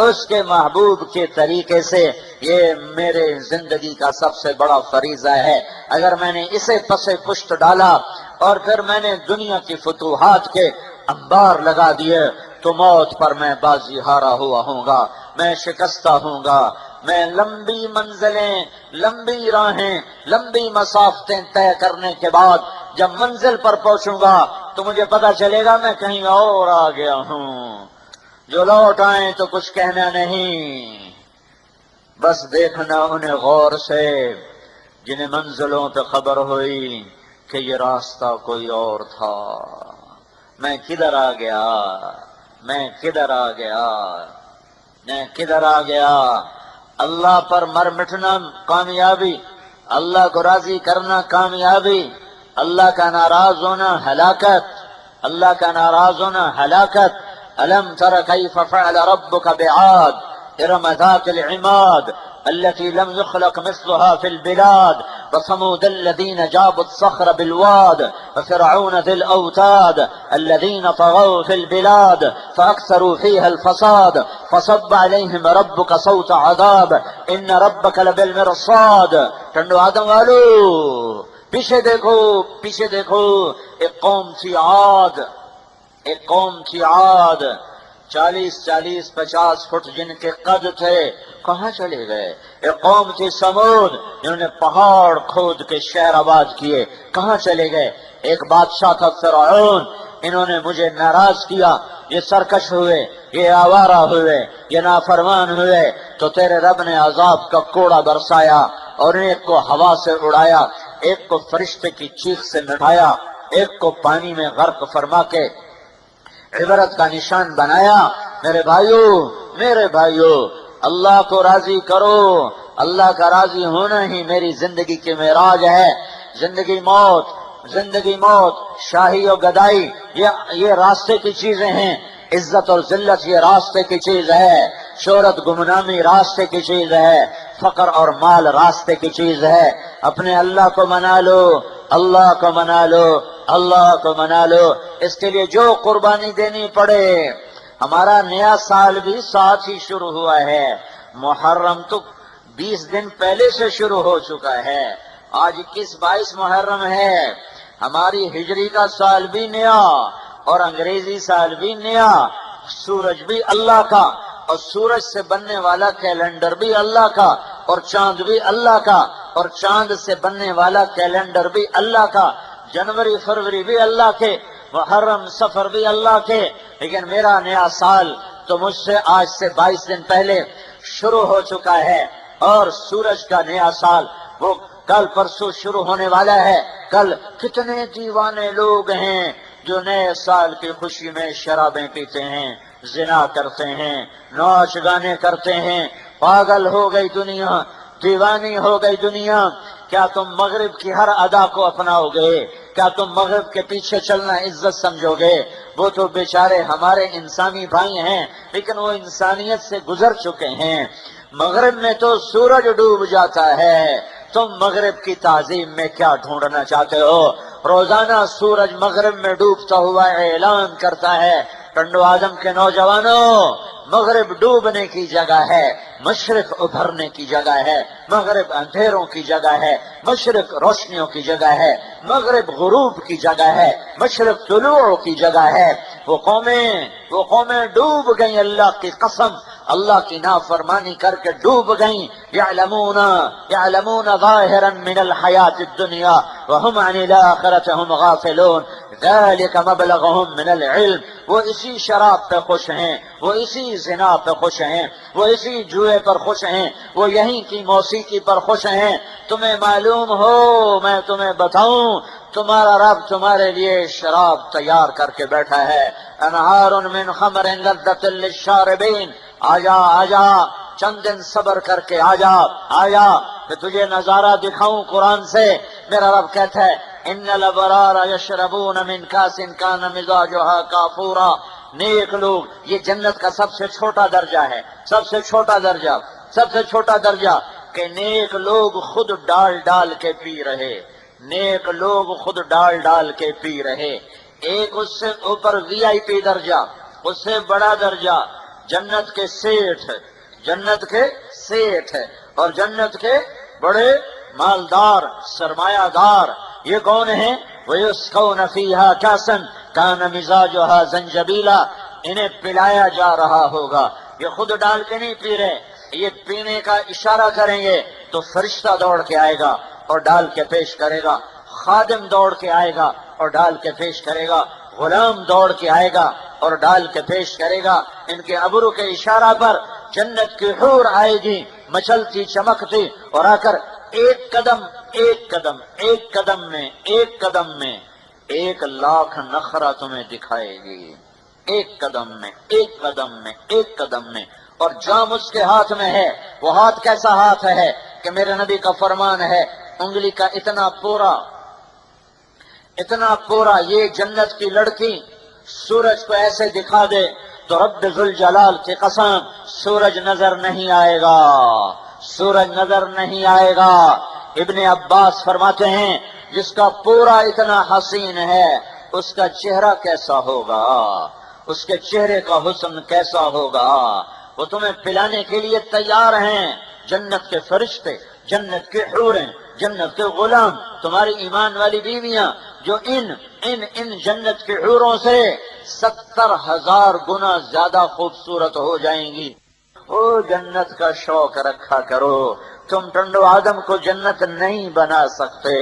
اس کے محبوب کے طریقے سے، یہ میرے زندگی کا سب سے بڑا فریضہ ہے۔ اگر میں نے اسے پس پشت ڈالا اور پھر میں نے دنیا کی فتوحات کے انبار لگا دیے تو موت پر میں بازی ہارا ہوا ہوں گا، میں شکستہ ہوں گا۔ میں لمبی منزلیں، لمبی راہیں، لمبی مسافتیں طے کرنے کے بعد جب منزل پر پہنچوں گا تو مجھے پتا چلے گا میں کہیں اور آ گیا ہوں۔ جو لوٹ آئیں تو کچھ کہنا نہیں، بس دیکھنا انہیں غور سے جنہیں منزلوں پہ خبر ہوئی کہ یہ راستہ کوئی اور تھا۔ میں کدھر آ گیا، میں کدھر آ گیا، میں کدھر آ گیا۔ اللہ پر مر مٹنا کامیابی، اللہ کو راضی کرنا کامیابی، اللہ کا ناراض ہونا ہلاکت، اللہ کا ناراض ہونا ہلاکت۔ ألم تر كيف فعل ربك بعاد إرم ذات العماد التي لم يخلق مثلها في البلاد وثمود الذين جابوا الصخر بالواد وفرعون ذي الأوتاد الذين طغوا في البلاد فأكثروا فيها الفساد فصب عليهم ربك صوت عذاب إن ربك لبالمرصاد۔ ٹنڈو آدم والو پیچھے دیکھو، پیچھے دیکھو، ایک قوم تھی عاد، ایک قوم تھی عاد، 40-50 فٹ جن کے قد تھے، کہاں چلے گئے؟ ایک قوم تھی سمود، انہوں نے پہاڑ کھود کے شہر آباد کیے، کہاں چلے گئے؟ ایک بادشاہ تھا فرعون، انہوں نے مجھے ناراض کیا، یہ سرکش ہوئے، یہ آوارہ ہوئے، یہ نافرمان ہوئے، تو تیرے رب نے عذاب کا کوڑا برسایا اور ایک کو ہوا سے اڑایا، ایک کو فرشتے کی چیخ سے مٹایا، ایک کو پانی میں غرق فرما کے عبرت کا نشان بنایا۔ میرے بھائیو، میرے بھائیو، اللہ کو راضی کرو، اللہ کا راضی ہونا ہی میری زندگی کی معراج ہے۔ زندگی موت، زندگی موت، شاہی اور گدائی یہ راستے کی چیزیں ہیں، عزت اور ذلت یہ راستے کی چیز ہے، شہرت گمنامی راستے کی چیز ہے، فقر اور مال راستے کی چیز ہے۔ اپنے اللہ کو منا لو، اللہ کو منا لو، اللہ کو منا لو، اس کے لیے جو قربانی دینی پڑے۔ ہمارا نیا سال بھی ساتھ ہی شروع ہوا ہے، محرم تو 20 دن پہلے سے شروع ہو چکا ہے، آج 21-22 محرم ہے۔ ہماری ہجری کا سال بھی نیا اور انگریزی سال بھی نیا، سورج بھی اللہ کا اور سورج سے بننے والا کیلنڈر بھی اللہ کا اور چاند بھی اللہ کا اور چاند سے بننے والا کیلنڈر بھی اللہ کا، جنوری فروری بھی اللہ کے، محرم سفر بھی اللہ کے، لیکن میرا نیا سال تو مجھ سے آج سے 22 دن پہلے شروع ہو چکا ہے، اور سورج کا نیا سال وہ کل پرسوں شروع ہونے والا ہے۔ کل کتنے دیوانے لوگ ہیں جو نئے سال کی خوشی میں شرابیں پیتے ہیں، زنا کرتے ہیں، ناچ گانے کرتے ہیں، پاگل ہو گئی دنیا، دیوانی ہو گئی دنیا۔ کیا تم مغرب کی ہر ادا کو اپناؤ گے؟ کیا تم مغرب کے پیچھے چلنا عزت سمجھو گے؟ وہ تو بیچارے ہمارے انسانی بھائی ہیں، لیکن وہ انسانیت سے گزر چکے ہیں۔ مغرب میں تو سورج ڈوب جاتا ہے، تم مغرب کی تعظیم میں کیا ڈھونڈنا چاہتے ہو؟ روزانہ سورج مغرب میں ڈوبتا ہوا اعلان کرتا ہے، ٹنڈو آدم کے نوجوانوں، مغرب ڈوبنے کی جگہ ہے، مشرق ابھرنے کی جگہ ہے، مغرب اندھیروں کی جگہ ہے، مشرق روشنیوں کی جگہ ہے، مغرب غروب کی جگہ ہے، مشرق طلوع کی جگہ ہے۔ وہ قومیں ڈوب گئیں، اللہ کی قسم، اللہ کی نافرمانی کر کے ڈوب گئیں۔ یعلمون ظاہرا من الحیات الدنیا وهم عن الآخرة هم غافلون ذلك مبلغهم من العلم۔ وہ اسی شراب پہ خوش ہیں، وہ اسی زنا پہ خوش ہیں، وہ اسی جوئے پر خوش ہیں، وہ یہیں کی موسیقی پر خوش ہیں۔ تمہیں معلوم ہو، میں تمہیں بتاؤں، تمہارا رب تمہارے لیے شراب تیار کر کے بیٹھا ہے، انہار من خمر لذۃ للشاربین۔ آجا آجا، چند دن صبر کر کے آجا آجا، کہ تجھے نظارہ دکھاؤں قرآن سے۔ میرا رب کہتا ہے ان الابرار یشربون من کاس کان مزاجها کافورا۔ نیک لوگ، یہ جنت کا سب سے چھوٹا درجہ ہے، سب سے چھوٹا درجہ، سب سے چھوٹا درجہ۔ کہ نیک لوگ خود ڈال ڈال کے پی رہے، نیک لوگ خود ڈال ڈال کے پی رہے۔ ایک اس سے اوپر وی آئی پی درجہ، اس سے بڑا درجہ جنت کے سیٹھ، جنت کے سیٹھ اور جنت کے بڑے مالدار سرمایہ دار، یہ کون ہیں؟ وَيُسْقَوْنَ فِيهَا كَأْسًا كَانَ مِزَاجُهَا زَنجَبِيلًا، انہیں پلایا جا رہا ہوگا۔ یہ خود ڈال کے نہیں پی رہے، یہ پینے کا اشارہ کریں گے تو فرشتہ دوڑ کے آئے گا اور ڈال کے پیش کرے گا، خادم دوڑ کے آئے گا اور ڈال کے پیش کرے گا، غلام دوڑ کے آئے گا اور ڈال کے پیش کرے گا۔ ان کے ابرو کے اشارہ پر جنت کی حور آئے گی، مچلتی چمکتی، اور آ کر ایک قدم ایک قدم ایک قدم میں ایک قدم میں 1,00,000 نخرہ تمہیں دکھائے گی، ایک قدم میں ایک قدم میں ایک قدم میں۔ اور جام اس کے ہاتھ میں ہے، وہ ہاتھ کیسا ہاتھ ہے کہ میرے نبی کا فرمان ہے، انگلی کا اتنا پورا یہ جنت کی لڑکی سورج کو ایسے دکھا دے تو رب ذوالجلال کی قسم سورج نظر نہیں آئے گا، سورج نظر نہیں آئے گا۔ ابن عباس فرماتے ہیں جس کا پورا اتنا حسین ہے اس کا چہرہ کیسا ہوگا، اس کے چہرے کا حسن کیسا ہوگا۔ وہ تمہیں پلانے کے لیے تیار ہیں، جنت کے فرشتے، جنت کے حوریں، جنت کے غلام، تمہاری ایمان والی بیویاں جو ان جنت کے حوروں سے 70,000 گنا زیادہ خوبصورت ہو جائیں گی۔ او جنت کا شوق رکھا کرو، تم ٹنڈو آدم کو جنت نہیں بنا سکتے،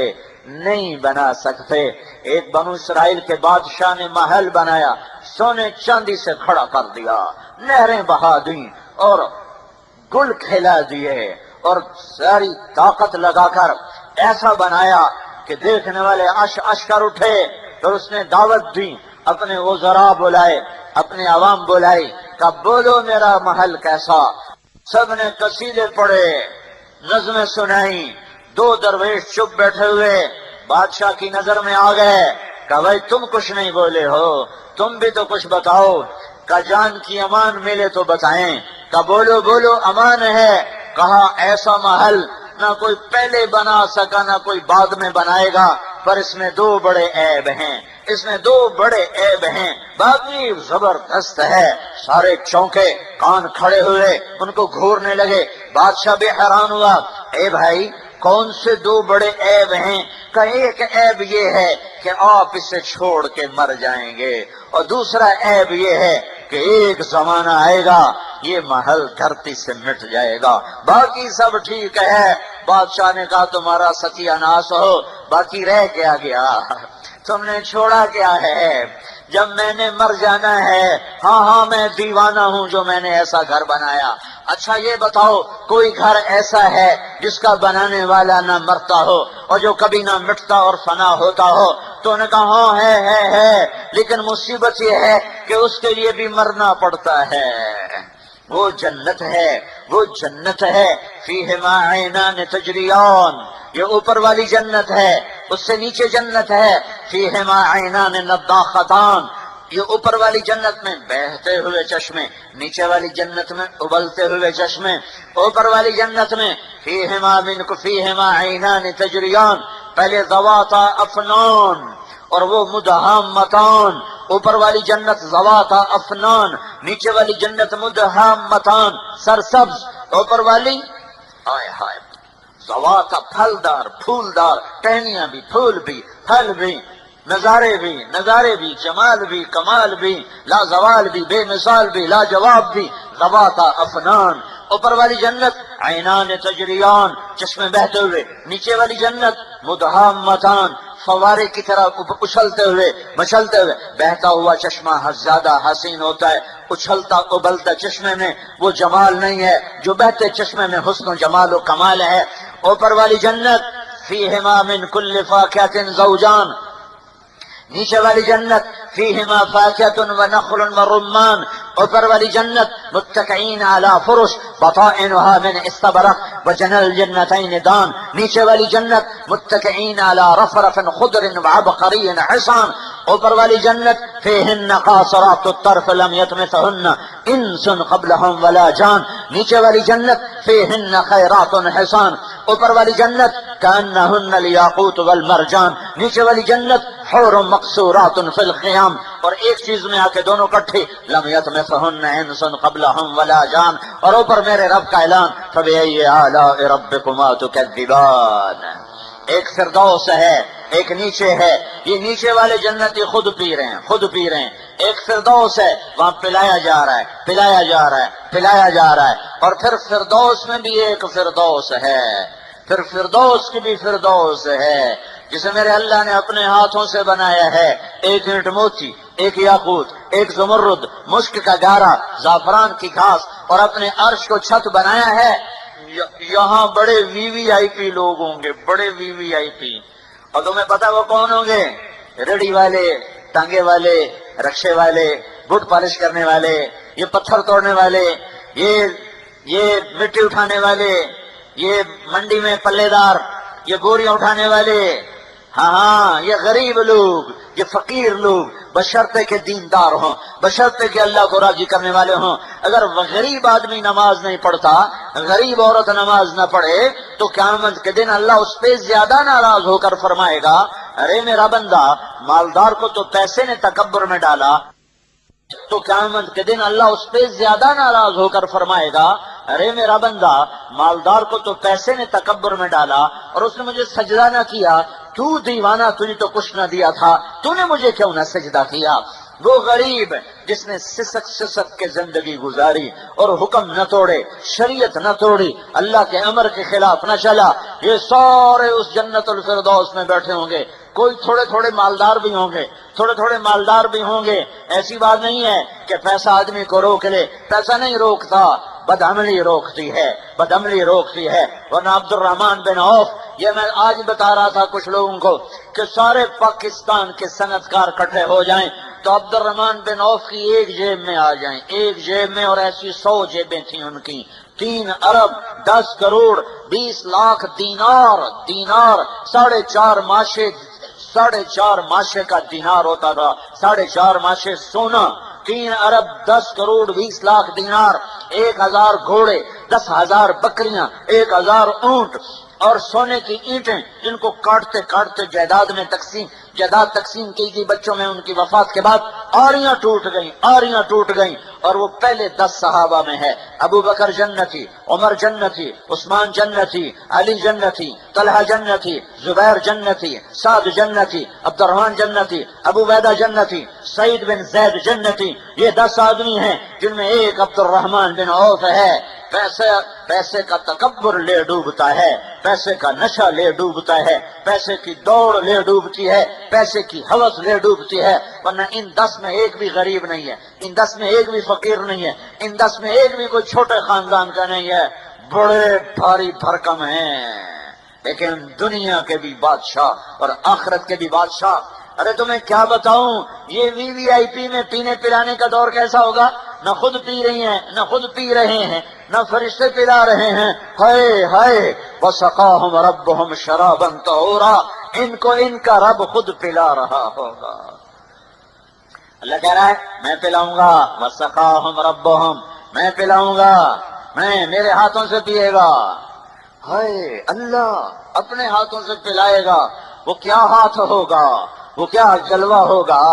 نہیں بنا سکتے۔ ایک بنو اسرائیل کے بادشاہ نے محل بنایا، سونے چاندی سے کھڑا کر دیا، نہریں بہا دیں اور گل کھلا دیے اور ساری طاقت لگا کر ایسا بنایا کہ دیکھنے والے اش کر اٹھے۔ پھر اس نے دعوت دی، اپنے وزراء بلائے، اپنے عوام بلائی، کہ بولو میرا محل کیسا۔ سب نے قصیدے پڑھے، نظمیں سنائی، 2 درویش چپ بیٹھے ہوئے بادشاہ کی نظر میں آ گئے۔ کہ بھائی تم کچھ نہیں بولے ہو، تم بھی تو کچھ بتاؤ۔ کہ جان کی امان ملے تو بتائیں۔ کہ بولو بولو امان ہے۔ کہا ایسا محل نہ کوئی پہلے بنا سکا نہ کوئی بعد میں بنائے گا، پر اس میں 2 بڑے عیب ہیں، اس میں 2 بڑے عیب ہیں، باقی زبردست ہے۔ سارے چونکے، کان کھڑے ہوئے، ان کو گھورنے لگے۔ بادشاہ بھی حیران ہوا، اے بھائی کون سے 2 بڑے عیب ہیں؟ کہ ایک عیب یہ ہے کہ آپ اسے چھوڑ کے مر جائیں گے، اور دوسرا عیب یہ ہے کہ ایک زمانہ آئے گا یہ محل دھرتی سے مٹ جائے گا، باقی سب ٹھیک ہے۔ بادشاہ نے کہا تمہارا ستیہ ناس ہو، باقی رہ کیا گیا؟ تم نے چھوڑا کیا ہے؟ جب میں نے مر جانا ہے، ہاں میں دیوانہ ہوں جو میں نے ایسا گھر بنایا۔ اچھا یہ بتاؤ کوئی گھر ایسا ہے جس کا بنانے والا نہ مرتا ہو اور جو کبھی نہ مٹتا اور فنا ہوتا ہو؟ تو نے کہا ہاں ہے، لیکن مصیبت یہ ہے کہ اس کے لیے بھی مرنا پڑتا ہے۔ وہ جنت ہے، وہ جنت ہے، فیہما عینان تجریان، یہ اوپر والی جنت ہے۔ اس سے نیچے جنت ہے، فیہما عینان نضاختان، یہ اوپر والی جنت میں بہتے ہوئے چشمے، نیچے والی جنت میں ابلتے ہوئے چشمے۔ اوپر والی جنت میں فیہما عینان تجریان، پہلے ذواتا افنان اور وہ مدہامتان۔ اوپر والی جنت ذواتا افنان، نیچے والی جنت مدہامتان، سرسبز۔ اوپر والی ہائے ذواتا پھلدار، پھولدار، ٹہنیاں بھی، پھول بھی، پھل بھی، نظارے بھی، جمال بھی، کمال بھی، لا زوال بھی، بے مثال بھی، لا جواب بھی، ذواتا افنان۔ اوپر والی جنت عینان تجریان، چشمے بہتے ہوئے۔ نیچے والی جنت مدہامتان، فوارے کی طرح اچھلتے ہوئے مچلتے ہوئے۔ بہتا ہوا چشمہ زیادہ حسین ہوتا ہے، اچھلتا ابلتا چشمے میں وہ جمال نہیں ہے جو بہتے چشمے میں حسن و جمال و کمال ہے۔ اوپر والی جنت فیہما من کل فاکہۃ زوجان، نیچے والی جنت فیہما فاکہۃ ونخل ورمان۔ اوپر والی جنت متکئین علی فرش بطائنها من استبرق وجنى الجنتین دان۔ نیچے والی جنت متکئین علی رفرف خضر وعبقری حصان۔ اوپر والی جنت فیہن قاصرات الطرف لم یطمثہن انس قبلہم ولا جان۔ نیچے والی جنت فیہن خیرات حسان، اوپر والی جنت کأنہن الیاقوت والمرجان، نیچے والی جنت حور مقصورات فی الخیام، اور ایک چیز میں آ کے دونوں کٹھے لم یطمثہن انس قبلہم ولا جان، اور اوپر میرے رب کا اعلان فبأی آلاء ربکما تکذبان۔ ایک فردوس ہے، ایک نیچے ہے، یہ نیچے والے جنتی خود پی رہے ہیں، خود پی رہے ہیں۔ ایک فردوس ہے، وہاں پلایا جا رہا ہے، پلایا جا رہا ہے، پلایا جا رہا ہے، اور پھر فردوس میں بھی ایک فردوس ہے، پھر فردوس کی بھی فردوس ہے جسے میرے اللہ نے اپنے ہاتھوں سے بنایا ہے، ایک اینٹ موتی، ایک یاقوت، ایک زمرد، مشک کا گارا، زعفران کی گھاس، اور اپنے عرش کو چھت بنایا ہے۔ یہاں بڑے وی وی آئی پی لوگ ہوں گے، بڑے وی وی آئی پی، اور تمہیں پتا وہ کون ہوں گے؟ ریڑھی والے، ٹانگے والے، رکشے والے، بٹ پالش کرنے والے، یہ پتھر توڑنے والے، یہ مٹی اٹھانے والے، یہ منڈی میں پلے دار، یہ بوریاں اٹھانے والے، ہاں یہ غریب لوگ، یہ فقیر لوگ، بشرطے کے دیندار ہوں، بشرطے کے اللہ کو راضی کرنے والے ہوں۔ اگر غریب آدمی نماز نہیں پڑھتا، غریب عورت نماز نہ پڑھے، تو قیامت کے دن اللہ اس پہ زیادہ ناراض ہو کر فرمائے گا ارے میرا بندہ، مالدار کو تو پیسے نے تکبر میں ڈالا، تو قیامت کے دن اللہ اس پہ زیادہ ناراض ہو کر فرمائے گا ارے میرا بندہ، مالدار کو تو پیسے نے تکبر میں ڈالا اور اس نے مجھے سجدہ نہ کیا، تو دیوانہ، تجھے تو کچھ نہ دیا تھا، تو نے مجھے کیوں نہ سجدہ کیا؟ وہ غریب جس نے سسک کے زندگی گزاری اور حکم نہ توڑے، شریعت نہ توڑی، اللہ کے امر کے خلاف نہ چلا، یہ سارے اس جنت الفردوس میں بیٹھے ہوں گے۔ کوئی تھوڑے تھوڑے مالدار بھی ہوں گے، تھوڑے تھوڑے مالدار بھی ہوں گے، ایسی بات نہیں ہے کہ پیسہ آدمی کو روک لے، پیسہ نہیں روکتا، بدعملی روکتی ہے، بدعملی روکتی ہے۔ ورنہ عبد الرحمن بن عوف، یہ میں آج بتا رہا تھا کچھ لوگوں کو کہ سارے پاکستان کے صنعت کار اکٹھے ہو جائیں تو عبد الرحمن بن عوف کی ایک جیب میں آ جائیں، ایک جیب میں، اور ایسی 100 جیبیں تھیں ان کی، 3 ارب 10 کروڑ 20 لاکھ دینار، 4.5 ماشے کا دینار ہوتا تھا، 4.5 ماشے سونا، 3 ارب 10 کروڑ 20 لاکھ دینار، 1000 گھوڑے، 10,000 بکریاں، 1000 اونٹ، اور سونے کی اینٹیں جن کو کاٹتے کاٹتے جائیداد تقسیم کی گئی بچوں میں ان کی وفات کے بعد، آریاں ٹوٹ گئیں، اور وہ پہلے 10 صحابہ میں ہے، ابو بکر جنتی، عمر جنتی، عثمان جنتی، علی جنتی، طلحہ جنتی، زبیر جنتی، سعد جنتی، عبد الرحمن جنتی، ابو عبیدہ جنتی، سعید بن زید جنتی، یہ 10 آدمی ہیں جن میں ایک عبد الرحمن بن عوف ہے۔ پیسے کا تکبر لے ڈوبتا ہے، پیسے کا نشہ لے ڈوبتا ہے، پیسے کی دوڑ لے ڈوبتی ہے، پیسے کی ہوس لے ڈوبتی ہے، ورنہ ان 10 میں ایک بھی غریب نہیں ہے، ان 10 میں ایک بھی فقیر نہیں ہے، ان 10 میں ایک بھی کوئی چھوٹے خاندان کا نہیں ہے، بڑے بھاری بھرکم ہیں، لیکن دنیا کے بھی بادشاہ اور آخرت کے بھی بادشاہ۔ ارے تمہیں کیا بتاؤں، یہ وی وی آئی پی میں پینے پلانے کا دور کیسا ہوگا؟ نہ خود پی رہی ہیں، نہ خود پی رہے ہیں، نہ فرشتے پلا رہے ہیں، ہائے ہائے، وَسَقَاهُمْ رَبُّهُمْ شَرَابًا طَهُورًا، ان کو ان کا رب خود پلا رہا ہوگا۔ اللہ کہہ رہا ہے میں پلاؤں گا، وَسَقَاهُمْ رَبُّهُمْ، میں پلاؤں گا، میرے ہاتھوں سے پیے گا۔ ہائے، اللہ اپنے ہاتھوں سے پلائے گا، وہ کیا ہاتھ ہوگا، وہ کیا جلوہ ہوگا۔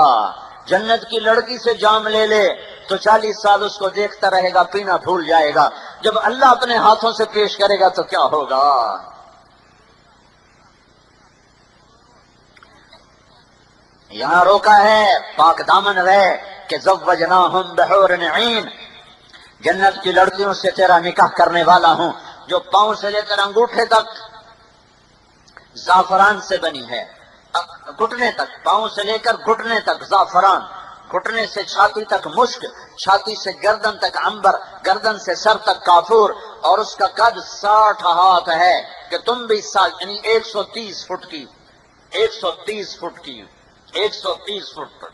جنت کی لڑکی سے جام لے لے تو 40 سال اس کو دیکھتا رہے گا، پینا بھول جائے گا، جب اللہ اپنے ہاتھوں سے پیش کرے گا تو کیا ہوگا۔ یہاں روکا ہے پاک دامن رہے کہ زوجناہم بحور عین، جنت کی لڑکیوں سے تیرا نکاح کرنے والا ہوں جو پاؤں سے لے کر انگوٹھے تک زعفران سے بنی ہے، گھٹنے تک، پاؤں سے لے کر گھٹنے تک زعفران، گھٹنے سے چھاتی تک مشک، چھاتی سے گردن تک عنبر، گردن سے سر تک کافور، اور اس کا قد 60 ہاتھ ہے کہ تم بھی یعنی 130 فٹ کی، 130 فٹ کی، 130 فٹ،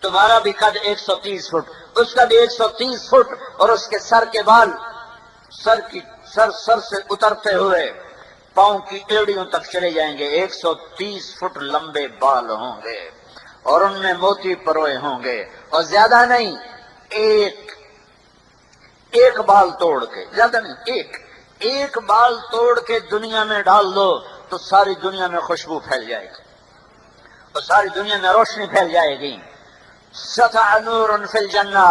تمہارا بھی قد 130 فٹ، اس کا بھی 130 فٹ، اور اس کے سر کے بال سر سے اترتے ہوئے پاؤں کی ایڑیوں تک چلے جائیں گے، 130 فٹ لمبے بال ہوں گے، اور ان میں موتی پروئے ہوں گے، اور زیادہ نہیں، ایک بال توڑ کے، زیادہ نہیں، ایک بال توڑ کے دنیا میں ڈال دو تو ساری دنیا میں خوشبو پھیل جائے گی اور ساری دنیا میں روشنی پھیل جائے گی۔ سطع نور فی الجنہ،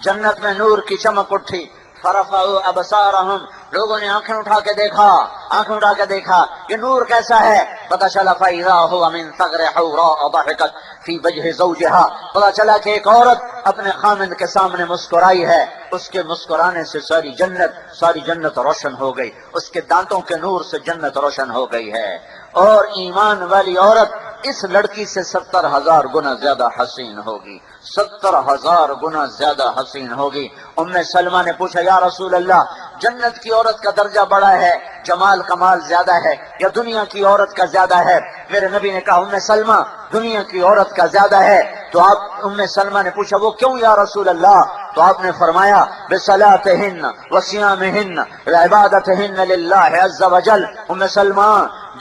جنت میں نور کی چمک اٹھی، فرفعوا ابصارہم، لوگوں نے آنکھیں اٹھا کے دیکھا یہ نور کیسا ہے، پتہ چلا فاذا هو من ثغر حوراء ضحكت فی وجہ زوجها، پتہ چلا کہ ایک عورت اپنے خامند کے سامنے مسکرائی ہے، اس کے مسکرانے سے ساری جنت روشن ہو گئی، اس کے دانتوں کے نور سے جنت روشن ہو گئی ہے۔ اور ایمان والی عورت اس لڑکی سے 70,000 گنا زیادہ حسین ہوگی، 70,000 گنا زیادہ حسین ہوگی۔ ام سلمہ نے پوچھا یا رسول اللہ، جنت کی عورت کا درجہ بڑا ہے، جمال کمال زیادہ ہے یا دنیا کی عورت کا زیادہ ہے؟ میرے نبی نے کہا ام سلمہ دنیا کی عورت کا زیادہ ہے۔ تو ام سلمہ نے پوچھا وہ کیوں یا رسول اللہ؟ تو آپ نے فرمایا بصلاتہن وصیامہن وعبادتہن للہ عز وجل۔ ام سلمہ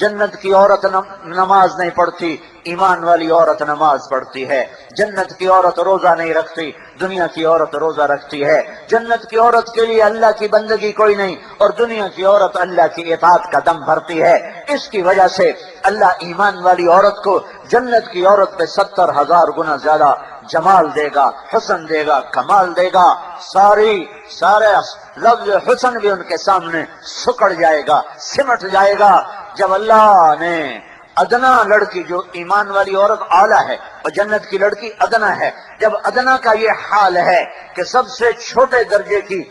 جنت کی عورت نماز نہیں پڑھتی، ایمان والی عورت نماز پڑھتی ہے۔ جنت کی عورت روزہ نہیں رکھتی، دنیا کی عورت روزہ رکھتی ہے۔ جنت کی عورت کے لیے اللہ کی بندگی کوئی نہیں اور دنیا کی عورت اللہ کی اطاعت کا دم بھرتی ہے۔ اس کی وجہ سے اللہ ایمان والی عورت کو جنت کی عورت پہ 70,000 گنا زیادہ جمال دے گا، حسن دے گا، کمال دے گا۔ سارے لفظ حسن بھی ان کے سامنے سکڑ جائے گا، سمٹ جائے گا۔ جب اللہ نے ادنا لڑکی، جو ایمان والی عورت اعلیٰ ہے اور جنت کی لڑکی ادنا ہے، جب ادنا کا یہ حال ہے کہ سب سے چھوٹے درجے کی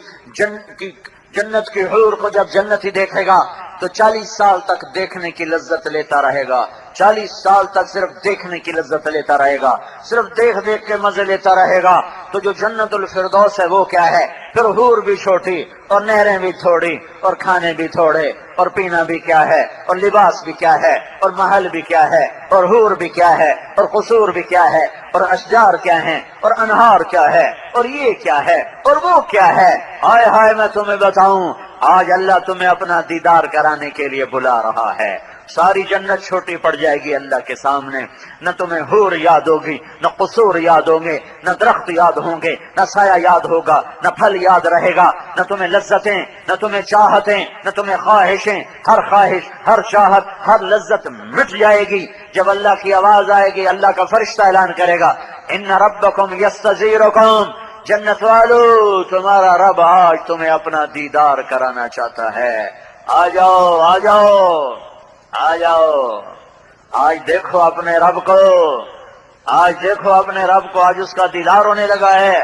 جنت کی حور کو جب جنتی دیکھے گا تو 40 سال تک دیکھنے کی لذت لیتا رہے گا، 40 سال تک صرف دیکھنے کی لذت لیتا رہے گا، صرف دیکھ کے مزے لیتا رہے گا۔ تو جو جنت الفردوس ہے وہ کیا ہے؟ پھر حور بھی چھوٹی اور نہریں بھی تھوڑی اور کھانے بھی تھوڑے اور پینا بھی کیا ہے اور لباس بھی کیا ہے اور محل بھی کیا ہے اور حور بھی کیا ہے اور قصور بھی کیا ہے اور اشجار کیا ہیں اور انہار کیا ہے اور یہ کیا ہے اور وہ کیا ہے۔ ہائے ہائے میں تمہیں بتاؤں، آج اللہ تمہیں اپنا دیدار کرانے کے لیے بلا رہا ہے۔ ساری جنت چھوٹی پڑ جائے گی اللہ کے سامنے، نہ تمہیں حور یاد ہوگی، نہ قصور یاد ہوں گے، نہ درخت یاد ہوں گے، نہ سایہ یاد ہوگا، نہ پھل یاد رہے گا، نہ تمہیں لذتیں، نہ تمہیں چاہتیں، نہ تمہیں خواہشیں۔ ہر خواہش، ہر چاہت، ہر لذت مٹ جائے گی جب اللہ کی آواز آئے گی، اللہ کا فرشتہ اعلان کرے گا ان ربکم یستزیرکم، جنت والو تمہارا رب آج تمہیں اپنا دیدار کرانا چاہتا ہے، آ جاؤ آ جاؤ آ جاؤ، آج دیکھو اپنے رب کو، آج دیکھو اپنے رب کو، آج اس کا دیدار ہونے لگا ہے۔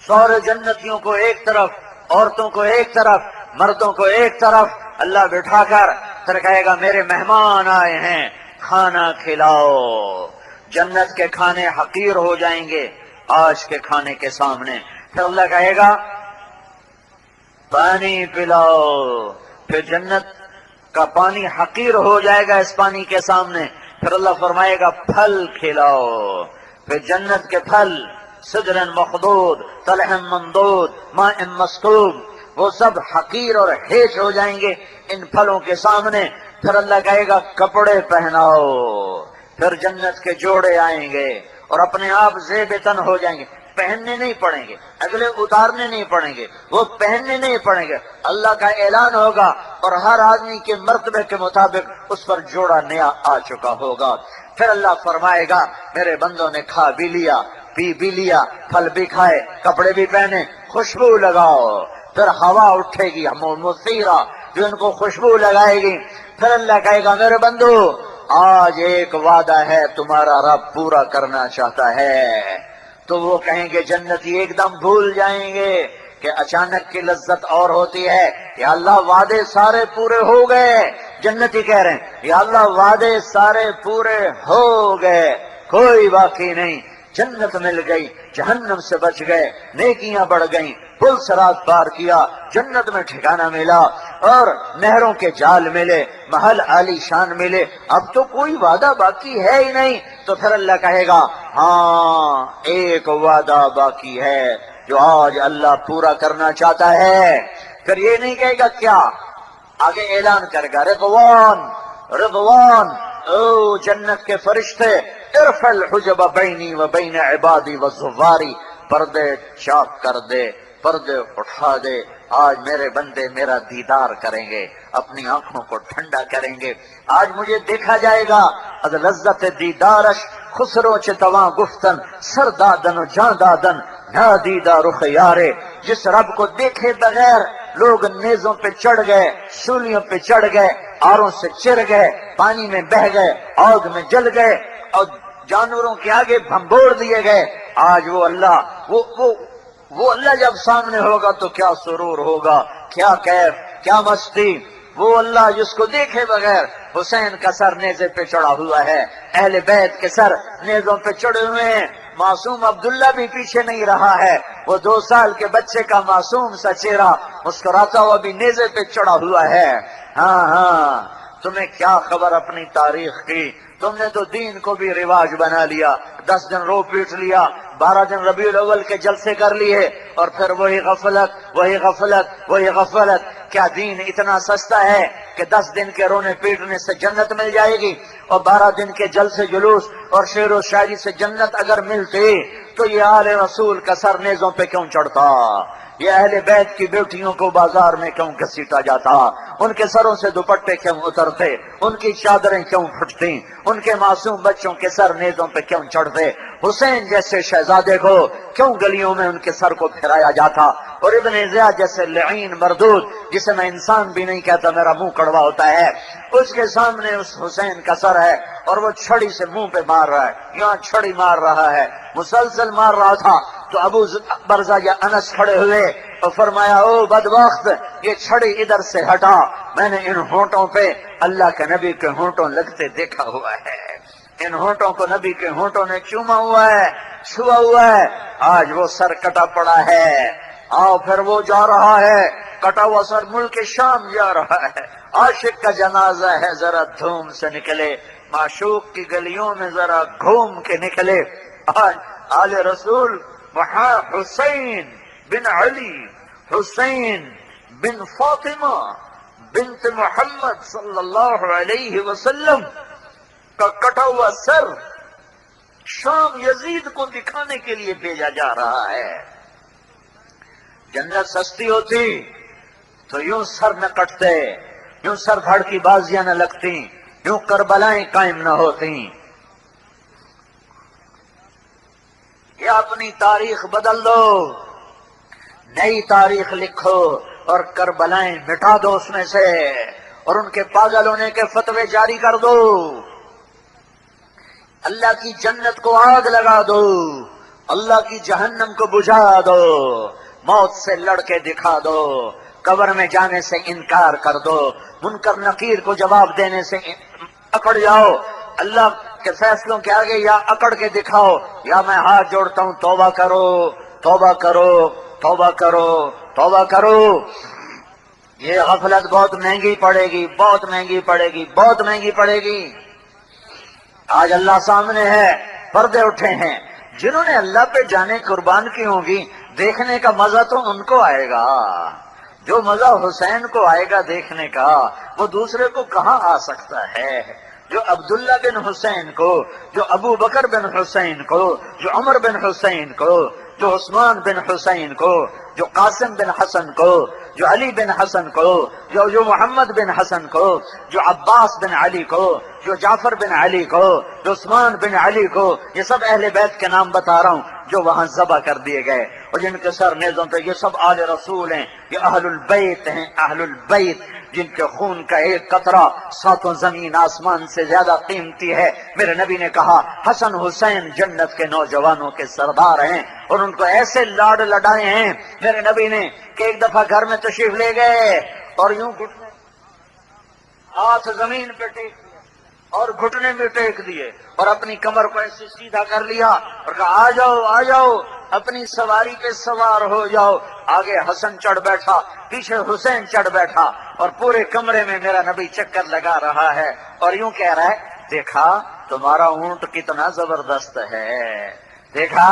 سارے جنتیوں کو ایک طرف، عورتوں کو ایک طرف، مردوں کو ایک طرف اللہ بٹھا کر پھر کہے گا میرے مہمان آئے ہیں، کھانا کھلاؤ۔ جنت کے کھانے حقیر ہو جائیں گے آج کے کھانے کے سامنے۔ پھر اللہ کہے گا پانی پلاؤ، پھر جنت کا پانی حقیر ہو جائے گا اس پانی کے سامنے۔ پھر اللہ فرمائے گا پھل کھلاؤ، پھر جنت کے پھل سدر مخضود، طلح ممدود، ماء مسکوب، وہ سب حقیر اور ہیچ ہو جائیں گے ان پھلوں کے سامنے۔ پھر اللہ کہے گا کپڑے پہناؤ، پھر جنت کے جوڑے آئیں گے اور اپنے آپ زیب تن ہو جائیں گے، پہننے نہیں پڑیں گے، اگلے اتارنے نہیں پڑیں گے، وہ پہننے نہیں پڑیں گے، اللہ کا اعلان ہوگا اور ہر آدمی کے مرتبے کے مطابق اس پر جوڑا نیا آ چکا ہوگا۔ پھر اللہ فرمائے گا میرے بندوں نے کھا بھی لیا، پی بھی لیا، پھل بھی کھائے، کپڑے بھی پہنے، خوشبو لگاؤ۔ پھر ہوا اٹھے گی مثیرہ جو ان کو خوشبو لگائے گی۔ پھر اللہ کہے گا میرے بندو آج ایک وعدہ ہے تمہارا رب پورا کرنا چاہتا ہے۔ تو وہ کہیں گے جنتی ایک دم بھول جائیں گے کہ اچانک کی لذت اور ہوتی ہے، یا اللہ وعدے سارے پورے ہو گئے۔ جنتی کہہ رہے ہیں یا اللہ وعدے سارے پورے ہو گئے، کوئی باقی نہیں، جنت مل گئی، جہنم سے بچ گئے، نیکیاں بڑھ گئیں، پل صراط پار کیا، جنت میں ٹھکانہ ملا اور نہروں کے جال ملے، محل عالی شان ملے، اب تو کوئی وعدہ باقی ہے ہی نہیں۔ تو پھر اللہ کہے گا ہاں ایک وعدہ باقی ہے جو آج اللہ پورا کرنا چاہتا ہے۔ پھر یہ نہیں کہے گا کیا، آگے اعلان کرے گا رضوان رضوان، او جنت کے فرشتے ارفع الحجب بینی و بین عبادی و زواری، پردے چاک کر دے، پردے اٹھا دے، آج میرے بندے میرا دیدار کریں گے، اپنی آنکھوں کو ٹھنڈا کریں گے، آج مجھے دیکھا جائے گا۔ از لذت دیدارش خسرو چتواں گفتن، سر دادن و جاں دادن نادیدہ رخ یارے۔ جس رب کو دیکھے بغیر لوگ نیزوں پہ چڑھ گئے، سولیوں پہ چڑھ گئے، آروں سے چر گئے، پانی میں بہہ گئے، آگ میں جل گئے اور جانوروں کے آگے بھمبوڑ دیے گئے، آج وہ اللہ وہ اللہ جب سامنے ہوگا تو کیا سرور ہوگا، کیا کیف، کیا مستی۔ وہ اللہ جس کو دیکھے بغیر حسین کا سر نیزے پہ چڑھا ہوا ہے، اہل بیت کے سر نیزوں پہ چڑھے ہوئے ہیں، معصوم عبداللہ بھی پیچھے نہیں رہا ہے، وہ 2 سال کے بچے کا معصوم سا چہرہ مسکراتا ہوا بھی نیزے پہ چڑھا ہوا ہے۔ ہاں تمہیں کیا خبر اپنی تاریخ کی، تم نے تو دین کو بھی رواج بنا لیا، 10 دن رو پیٹ لیا، 12 دن ربیع الاول کے جلسے کر لیے، اور پھر وہی غفلت وہی غفلت وہی غفلت۔ کیا دین اتنا سستا ہے کہ 10 دن کے رونے پیٹنے سے جنت مل جائے گی، اور 12 دن کے جلسے جلوس اور شعر و شاعری سے جنت اگر ملتی تو یہ آل رسول کا سر نیزوں پہ کیوں چڑھتا، یہ اہل بیت کی بیٹیوں کو بازار میں کیوں گھسیٹا جاتا، ان کے سروں سے دوپٹے کیوں اترتے، ان کی چادریں کیوں پھٹتی، ان کے معصوم بچوں کے سر نیزوں پہ کیوں چڑھتے، حسین جیسے شہزادے کو کیوں گلیوں میں ان کے سر کو پھرایا جاتا، اور ابن زیاد جیسے لعین مردود جسے میں انسان بھی نہیں کہتا، میرا منہ کڑوا ہوتا ہے، اس کے سامنے اس حسین کا سر ہے اور وہ چھڑی سے منہ پہ مار رہا ہے، یہاں چھڑی مار رہا ہے، مسلسل مار رہا تھا۔ تو ابو برزہ یا انس کھڑے ہوئے اور فرمایا، او بدبخت، یہ چھڑی ادھر سے ہٹا، میں نے ان ہونٹوں پہ اللہ کے نبی کے ہونٹوں لگتے دیکھا ہوا ہے، ان ہونٹوں کو نبی کے ہونٹوں نے چوما ہوا ہے، چھوا ہوا ہے، آج وہ سر کٹا پڑا ہے، آؤ پھر وہ جا رہا ہے، کٹا ہوا سر ملک شام جا رہا ہے، عاشق کا جنازہ ہے، ذرا دھوم سے نکلے، معشوق کی گلیوں میں ذرا گھوم کے نکلے۔ آج آل رسول وہاں حسین بن علی، حسین بن فاطمہ بنت محمد صلی اللہ علیہ وسلم کا کٹا ہوا سر شام یزید کو دکھانے کے لیے بھیجا جا رہا ہے۔ جنت سستی ہوتی تو یوں سر نہ کٹتے، یوں سر دھڑ کی بازیاں نہ لگتی، یوں کربلائیں قائم نہ ہوتی۔ یہ اپنی تاریخ بدل دو، نئی تاریخ لکھو اور کربلائیں مٹا دو اس میں سے، اور ان کے پاگل ہونے کے فتوے جاری کر دو، اللہ کی جنت کو آگ لگا دو، اللہ کی جہنم کو بجھا دو، موت سے لڑ کے دکھا دو، قبر میں جانے سے انکار کر دو، منکر نکیر کو جواب دینے سے اکڑ جاؤ، اللہ کے فیصلوں کے آگے یا اکڑ کے دکھاؤ یا میں ہاتھ جوڑتا ہوں، توبہ کرو توبہ کرو توبہ کرو توبہ کرو۔ یہ غفلت بہت مہنگی پڑے گی، بہت مہنگی پڑے گی، بہت مہنگی پڑے گی۔ آج اللہ سامنے ہے، پردے اٹھے ہیں، جنہوں نے اللہ پہ جانے قربان کی ہوں گی، دیکھنے کا مزہ تو ان کو آئے گا، جو مزہ حسین کو آئے گا دیکھنے کا وہ دوسرے کو کہاں آ سکتا ہے۔ جو عبداللہ بن حسین کو، جو ابو بکر بن حسین کو، جو عمر بن حسین کو، جو عثمان بن حسین کو، جو قاسم بن حسن کو، جو علی بن حسن کو، جو محمد بن حسن کو، جو عباس بن علی کو، جو جعفر بن علی کو، جو عثمان بن علی کو، یہ سب اہل بیت کے نام بتا رہا ہوں جو وہاں ذبح کر دیے گئے اور جن کے سر نیزوں پہ، یہ سب آل رسول ہیں، یہ اہل البیت ہیں، اہل البیت، جن کے خون کا ایک قطرہ 7 زمین آسمان سے زیادہ قیمتی ہے۔ میرے نبی نے کہا حسن حسین جنت کے نوجوانوں کے سردار ہیں، اور ان کو ایسے لاڈ لڈائے ہیں میرے نبی نے کہ ایک دفعہ گھر میں تشریف لے گئے اور یوں گھٹنے ہاتھ زمین پہ ٹیک دیے اور گھٹنے میں ٹیک دیے اور اپنی کمر کو ایسے سیدھا کر لیا اور کہا آ جاؤ آ جاؤ، اپنی سواری پہ سوار ہو جاؤ۔ آگے حسن چڑھ بیٹھا، پیچھے حسین چڑھ بیٹھا، اور پورے کمرے میں میرا نبی چکر لگا رہا ہے اور یوں کہہ رہا ہے، دیکھا تمہارا اونٹ کتنا زبردست ہے، دیکھا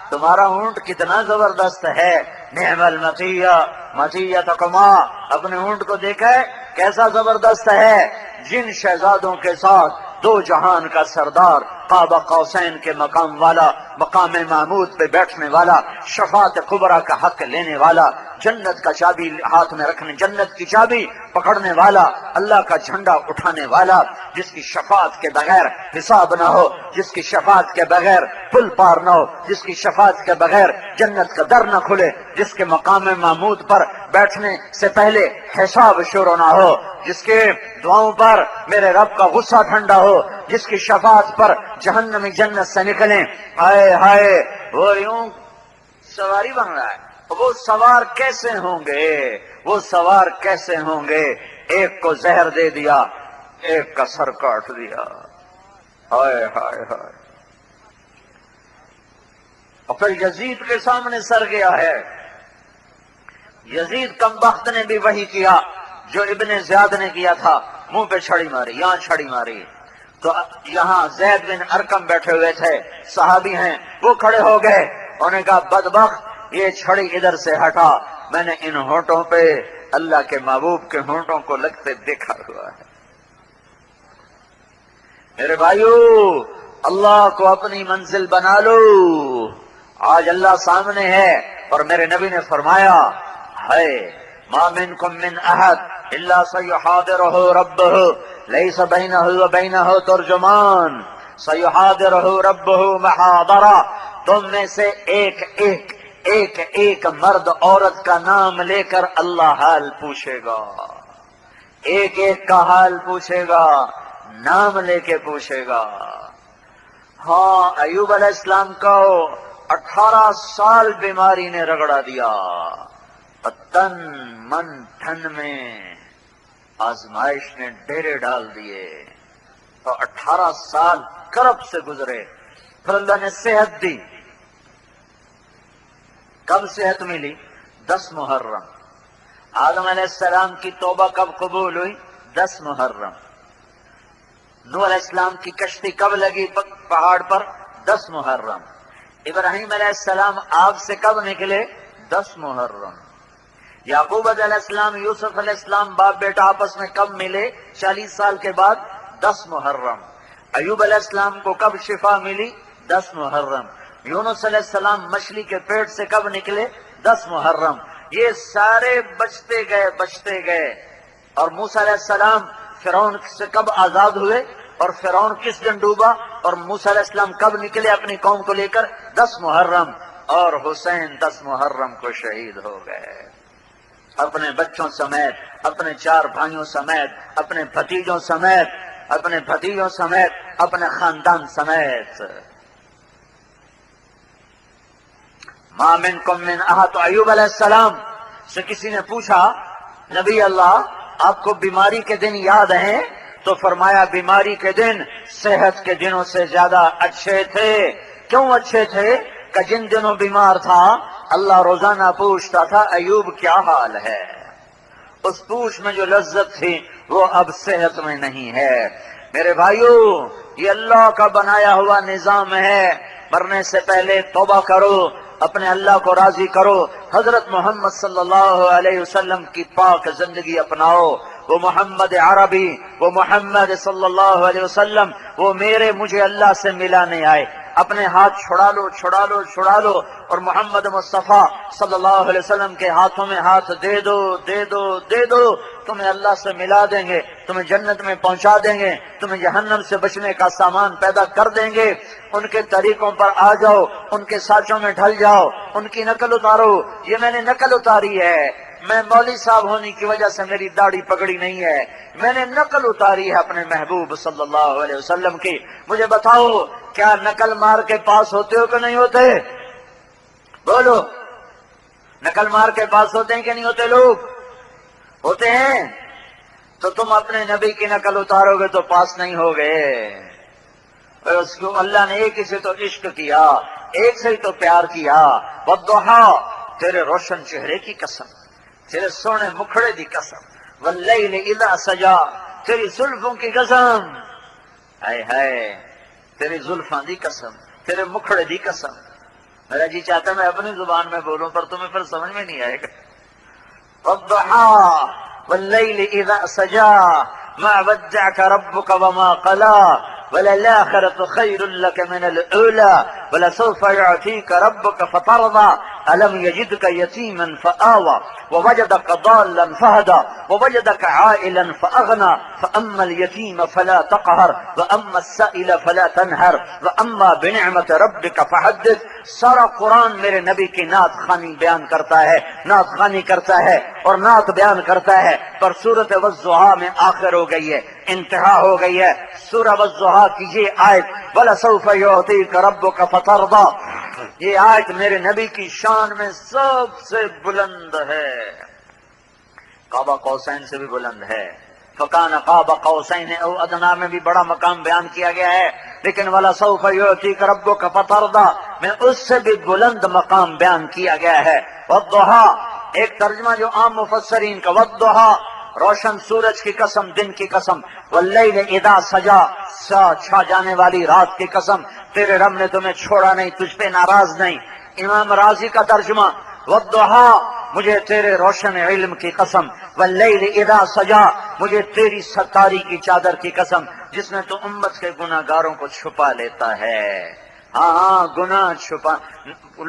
تمہارا اونٹ کتنا زبردست ہے، نعم المطیہ مطیتکما، اپنے اونٹ کو دیکھا ہے کیسا زبردست ہے۔ جن شہزادوں کے ساتھ 2 جہان کا سردار قاب قوسین کے مقام والا، مقام محمود پہ بیٹھنے والا، شفاعت کبریٰ کا حق لینے والا، جنت کا چابی ہاتھ میں رکھنے، جنت کی چابی پکڑنے والا، اللہ کا جھنڈا اٹھانے والا، جس کی شفاعت کے بغیر حساب نہ ہو، جس کی شفاعت کے بغیر پل پار نہ ہو، جس کی شفاعت کے بغیر جنت کا در نہ کھلے، جس کے مقام محمود پر بیٹھنے سے پہلے حساب شروع نہ ہو، جس کے دعاؤں پر میرے رب کا غصہ ٹھنڈا ہو، جس کی شفاعت پر جہنمی جنت سے نکلیں۔ ہائے ہائے، وہ یوں سواری بن رہا ہے، وہ سوار کیسے ہوں گے، وہ سوار کیسے ہوں گے؟ ایک کو زہر دے دیا، ایک کا سر کاٹ دیا، ہائے ہائے ہائے۔ اور پھر یزید کے سامنے سر گیا ہے، یزید کمبخت نے بھی وہی کیا جو ابن زیاد نے کیا تھا، منہ پہ چھڑی ماری، یہاں چھڑی ماری، تو یہاں زید بن ارقم بیٹھے ہوئے تھے، صحابی ہیں، وہ کھڑے ہو گئے، انہوں نے کہا بدبخت یہ چھڑی ادھر سے ہٹا، میں نے ان ہونٹوں پہ اللہ کے محبوب کے ہونٹوں کو لگتے دیکھا ہوا ہے۔ میرے بھائیو، اللہ کو اپنی منزل بنا لو، آج اللہ سامنے ہے، اور میرے نبی نے فرمایا ہے ما منکم من احد الا سیحاضرہ ربہ لیس بینہ وبینہ ترجمان، سیحاضرہ ربہ محاضرہ، تم میں سے ایک مرد عورت کا نام لے کر اللہ حال پوچھے گا، ایک کا حال پوچھے گا، نام لے کے پوچھے گا۔ ہاں، ایوب علیہ السلام کو 18 سال بیماری نے رگڑا دیا، تن من دھن میں آزمائش نے ڈیرے ڈال دیے، تو 18 سال کرب سے گزرے، پھر اللہ نے صحت دی۔ کب صحت ملی؟ 10 محرم۔ آدم علیہ السلام کی توبہ کب قبول ہوئی؟ 10 محرم۔ نوح علیہ السلام کی کشتی کب لگی پہاڑ پر؟ 10 محرم۔ ابراہیم علیہ السلام آگ سے کب نکلے؟ 10 محرم۔ یعقوب علیہ السلام، یوسف علیہ السلام باپ بیٹا آپس میں کب ملے؟ 40 سال کے بعد، 10 محرم۔ ایوب علیہ السلام کو کب شفا ملی؟ 10 محرم۔ یونس علیہ السلام مچھلی کے پیٹ سے کب نکلے؟ 10 محرم۔ یہ سارے بچتے گئے، اور موسیٰ علیہ السلام فرعون سے کب آزاد ہوئے، اور فرعون کس دن ڈوبا، اور موسیٰ علیہ السلام کب نکلے اپنی قوم کو لے کر؟ 10 محرم۔ اور حسین 10 محرم کو شہید ہو گئے، اپنے بچوں سمیت، اپنے 4 بھائیوں سمیت، اپنے بھتیجوں سمیت، اپنے خاندان سمیت۔ ما منکم من احد، تو ایوب علیہ السلام سے کسی نے پوچھا نبی اللہ آپ کو بیماری کے دن یاد ہیں؟ تو فرمایا بیماری کے دن صحت کے دنوں سے زیادہ اچھے تھے۔ کیوں اچھے تھے؟ کہ جن دنوں بیمار تھا اللہ روزانہ پوچھتا تھا ایوب کیا حال ہے، اس پوچھ میں جو لذت تھی وہ اب صحت میں نہیں ہے۔ میرے بھائیو، یہ اللہ کا بنایا ہوا نظام ہے، مرنے سے پہلے توبہ کرو، اپنے اللہ کو راضی کرو، حضرت محمد صلی اللہ علیہ وسلم کی پاک زندگی اپناؤ، وہ محمد عربی، وہ محمد صلی اللہ علیہ وسلم، وہ مجھے اللہ سے ملانے آئے، اپنے ہاتھ چھڑا لو اور محمد مصطفیٰ صلی اللہ علیہ وسلم کے ہاتھوں میں ہاتھ دے دو، تمہیں اللہ سے ملا دیں گے، تمہیں جنت میں پہنچا دیں گے، تمہیں جہنم سے بچنے کا سامان پیدا کر دیں گے۔ ان کے طریقوں پر آ جاؤ، ان کے سانچوں میں ڈھل جاؤ، ان کی نقل اتارو۔ یہ میں نے نقل اتاری ہے، میں مولوی صاحب ہونے کی وجہ سے میری داڑھی پگڑی نہیں ہے، میں نے نقل اتاری ہے اپنے محبوب صلی اللہ علیہ وسلم کی۔ مجھے بتاؤ کیا نقل مار کے پاس ہوتے ہو کہ نہیں ہوتے؟ بولو، نقل مار کے پاس ہوتے ہیں کہ نہیں ہوتے؟ لوگ ہوتے ہیں، تو تم اپنے نبی کی نقل اتارو گے تو پاس نہیں ہوگے۔ اور اس کو اللہ نے ایک ہی سے تو عشق کیا، ایک سے ہی تو پیار کیا۔ والضحیٰ، تیرے روشن چہرے کی قسم، تیرے سونے مکھڑے دی قسم، واللیل اذا سجا، تیری زلفوں کی قسم، ہائے ہائے تیری زلفاں دی قسم، تیرے مکھڑے دی قسم۔ میرا جی چاہتا ہے میں اپنی زبان میں بولوں پر تمہیں پھر سمجھ میں نہیں آئے گا۔ والضحیٰ واللیل اذا سجا ما ودعك ربك وما قلا وَلَلْآخِرَةُ خَيْرٌ لَكَ مِنَ الْأُولَى وَلَسَوْفَ يُعْطِيكَ رَبُّكَ فَتَرْضَىٰ أَلَمْ يَجِدْكَ يَتِيمًا فَآوَىٰ وَوَجَدَكَ ضَالًّا فَهَدَىٰ وَوَجَدَكَ عَائِلًا فَأَغْنَىٰ فَأَمَّا الْيَتِيمَ فَلَا تَقْهَرْ وَأَمَّا السَّائِلَ فَلَا تَنْهَرْ وَأَمَّا بِنِعْمَةِ رَبِّكَ فَحَدِّثْ۔ سارا قرآن میرے نبی کی نعت خوانی بیان کرتا ہے، نعت خوانی کرتا ہے اور نعت بیان کرتا ہے، پر سورۃ والضحیٰ میں آخر ہو گئی ہے، انتہا ہو گئی ہے۔ سورہ والضحیٰ کی یہ آیت وَلَسَوْفَ يُعْطِيكَ رَبُّكَ فَتَرْضَىٰ، یہ آیت میرے نبی کی شان میں سب سے بلند ہے، قاب قوسین سے بھی بلند ہے۔ فَكَانَ قَابَ قَوْسَيْنِ أَوْ أَدْنَىٰ میں بھی بڑا مقام بیان کیا گیا ہے، لیکن وَلَسَوْفَ يُعْطِيكَ رَبُّكَ فَتَرْضَىٰ میں اس سے بھی بلند مقام بیان کیا گیا ہے۔ وَالضُّحَىٰ ایک ترجمہ جو عام مفسرین کا، وَالضُّحَىٰ روشن سورج کی قسم، دن کی قسم، وَاللَّيْلِ إِذَا سَجَىٰ چھا جانے والی رات کی قسم، تیرے رب نے تمہیں چھوڑا نہیں، تجھ پہ ناراض نہیں۔ امام رازی کا ترجمہ وَالضُّحَىٰ مجھے تیرے روشن علم کی قسم، وَاللَّيْلِ إِذَا سَجَىٰ مجھے تیری ستاری کی چادر کی قسم جس میں تو امت کے گناہ گاروں کو چھپا لیتا ہے۔ ہاں گناہ چھپا،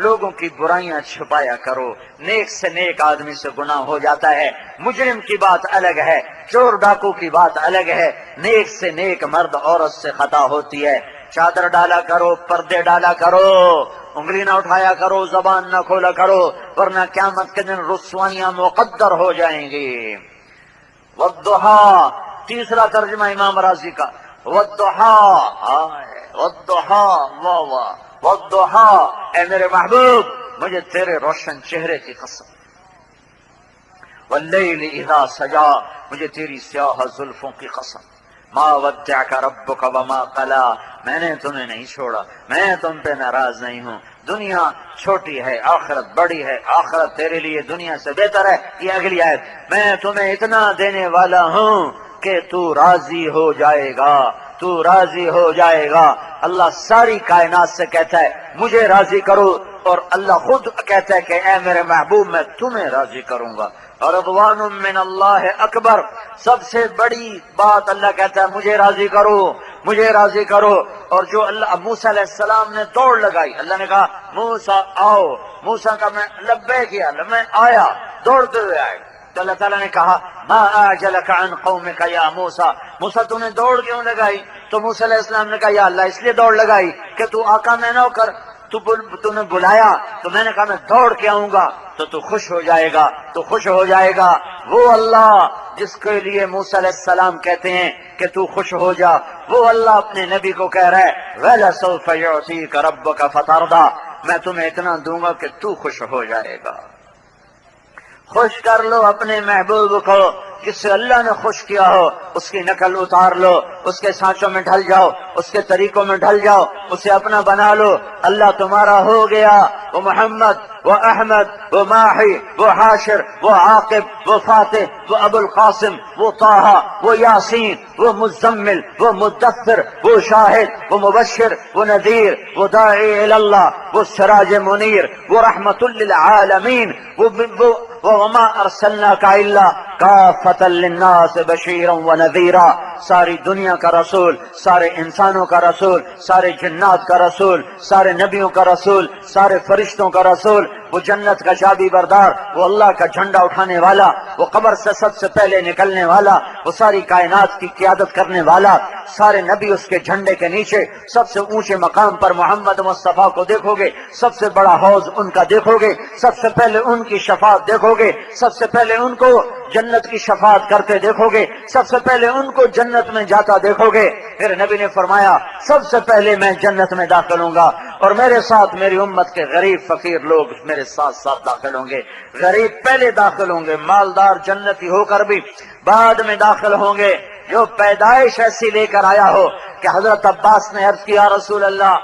لوگوں کی برائیاں چھپایا کرو، نیک سے نیک آدمی سے گناہ ہو جاتا ہے، مجرم کی بات الگ ہے، چور ڈاکو کی بات الگ ہے، نیک سے نیک مرد عورت سے خطا ہوتی ہے۔ چادر ڈالا کرو، پردے ڈالا کرو، انگلی نہ اٹھایا کرو، زبان نہ کھولا کرو، ورنہ قیامت کے دن رسوائیاں مقدر ہو جائیں گی۔ والضحیٰ تیسرا ترجمہ امام راضی کا، والضحیٰ والضحیٰ واہ واہ والضحیٰ اے میرے محبوب مجھے تیرے روشن چہرے کی قسم، واللیل اذا سجا مجھے تیری سیاہ زلفوں کی قسم، ما ودعک ربک وما قلا میں نے تمہیں نہیں چھوڑا، میں تم پہ ناراض نہیں ہوں۔ دنیا چھوٹی ہے، آخرت بڑی ہے، آخرت تیرے لیے دنیا سے بہتر ہے۔ یہ اگلی آیت، میں تمہیں اتنا دینے والا ہوں کہ تو راضی ہو جائے گا، تو راضی ہو جائے گا۔ اللہ ساری کائنات سے کہتا ہے مجھے راضی کرو، اور اللہ خود کہتا ہے کہ اے میرے محبوب میں تمہیں راضی کروں گا۔ اور رضوان من اللہ اکبر، سب سے بڑی بات اللہ کہتا ہے مجھے راضی کرو، مجھے راضی کرو۔ اور جو اللہ موسیٰ علیہ السلام نے دوڑ لگائی، اللہ نے کہا موسیٰ آؤ، موسیٰ کا میں لبیک کیا، میں آیا، دوڑتے ہوئے آئے، تو اللہ تعالیٰ نے کہا ما اعجلک عن قومک یا موسیٰ، موسیٰ تو نے دوڑ کیوں لگائی؟ تو موسیٰ علیہ السلام نے کہا یا اللہ اس لیے دوڑ لگائی کہ تو آقا میں نہ ہو کر، تو نے بلایا تو میں نے کہا میں دوڑ کے آؤں گا تو خوش ہو جائے گا، تو خوش ہو جائے گا۔ وہ اللہ جس کے لیے موسیٰ علیہ السلام کہتے ہیں کہ تو خوش ہو جا، وہ اللہ اپنے نبی کو کہہ رہا ہے وَلَسَوْفَ يُعْطِيكَ رَبُّكَ فَتَرْضَىٰ میں تمہیں اتنا دوں گا کہ تو خوش ہو جائے گا۔ خوش کر لو اپنے محبوب کو، جس سے اللہ نے خوش کیا ہو اس کی نقل اتار لو، اس کے سانچوں میں ڈھل جاؤ، اس کے طریقوں میں ڈھل جاؤ، اسے اپنا بنا لو، اللہ تمہارا ہو گیا۔ وہ محمد، وہ احمد، وہ ماہی، وہ حاشر، وہ عاقب، وہ فاتح، وہ ابو القاسم، وہ طہ، وہ یاسین، وہ مزمل، وہ مدثر، وہ شاہد، وہ مبشر، وہ نذیر، وہ داعی اللہ، وہ سراج منیر، وہ رحمت للعالمین، وما ارسلناک الا کافۃ للناس بشیرا ونذیرا، ساری دنیا کا رسول، سارے انسانوں کا رسول، سارے جنات کا رسول، سارے نبیوں کا رسول، سارے فرشتوں کا رسول، وہ جنت کا چابی بردار، وہ اللہ کا جھنڈا اٹھانے والا، وہ قبر سے سب سے پہلے نکلنے والا، وہ ساری کائنات کی قیادت کرنے والا، سارے نبی اس کے جھنڈے کے نیچے، سب سے اونچے مقام پر محمد مصطفیٰ کو دیکھو گے، سب سے بڑا حوض ان کا دیکھو گے، سب سے پہلے ان کی شفاعت دیکھو گے، سب سے پہلے ان کو جنت کی شفاعت کرتے دیکھو گے، سب سے پہلے ان کو جنت میں جاتا دیکھو گے۔ میرے نبی نے فرمایا سب سے پہلے میں جنت میں داخل ہوں گا، اور میرے ساتھ میری امت کے غریب فقیر لوگ میرے ساتھ ساتھ داخل ہوں گے۔ غریب پہلے داخل ہوں گے، مالدار جنتی ہو کر بھی بعد میں داخل ہوں گے۔ جو پیدائش ایسی لے کر آیا ہو کہ حضرت عباس نے عرض کیا رسول اللہ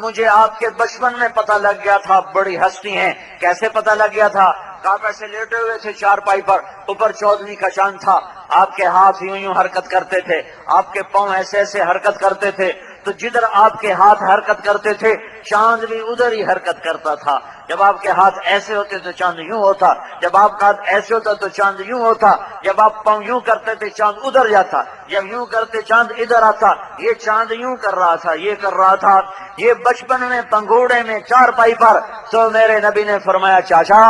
مجھے آپ کے بچپن میں پتہ لگ گیا تھا بڑی ہستی ہیں، کیسے پتہ لگ گیا تھا؟ آپ ایسے لیٹے ہوئے تھے چارپائی پر، اوپر 14ویں کا چاند تھا، آپ کے ہاتھ یوں یوں حرکت کرتے تھے، آپ کے پاؤں ایسے ایسے حرکت کرتے تھے، تو جدھر آپ کے ہاتھ حرکت کرتے تھے چاند بھی ادھر ہی حرکت کرتا تھا. جب آپ کے ہاتھ ایسے ہوتے تو چاند یوں ہوتا, جب آپ کا ہاتھ ایسے ہوتا تو چاند یوں ہوتا, جب آپ پاؤں یوں کرتے تھے چاند ادھر جاتا, جب یوں کرتے چاند ادھر آتا. یہ چاند یوں کر رہا تھا, یہ کر رہا تھا. یہ بچپن میں پنگوڑے میں چارپائی پر تو میرے نبی نے فرمایا چاچا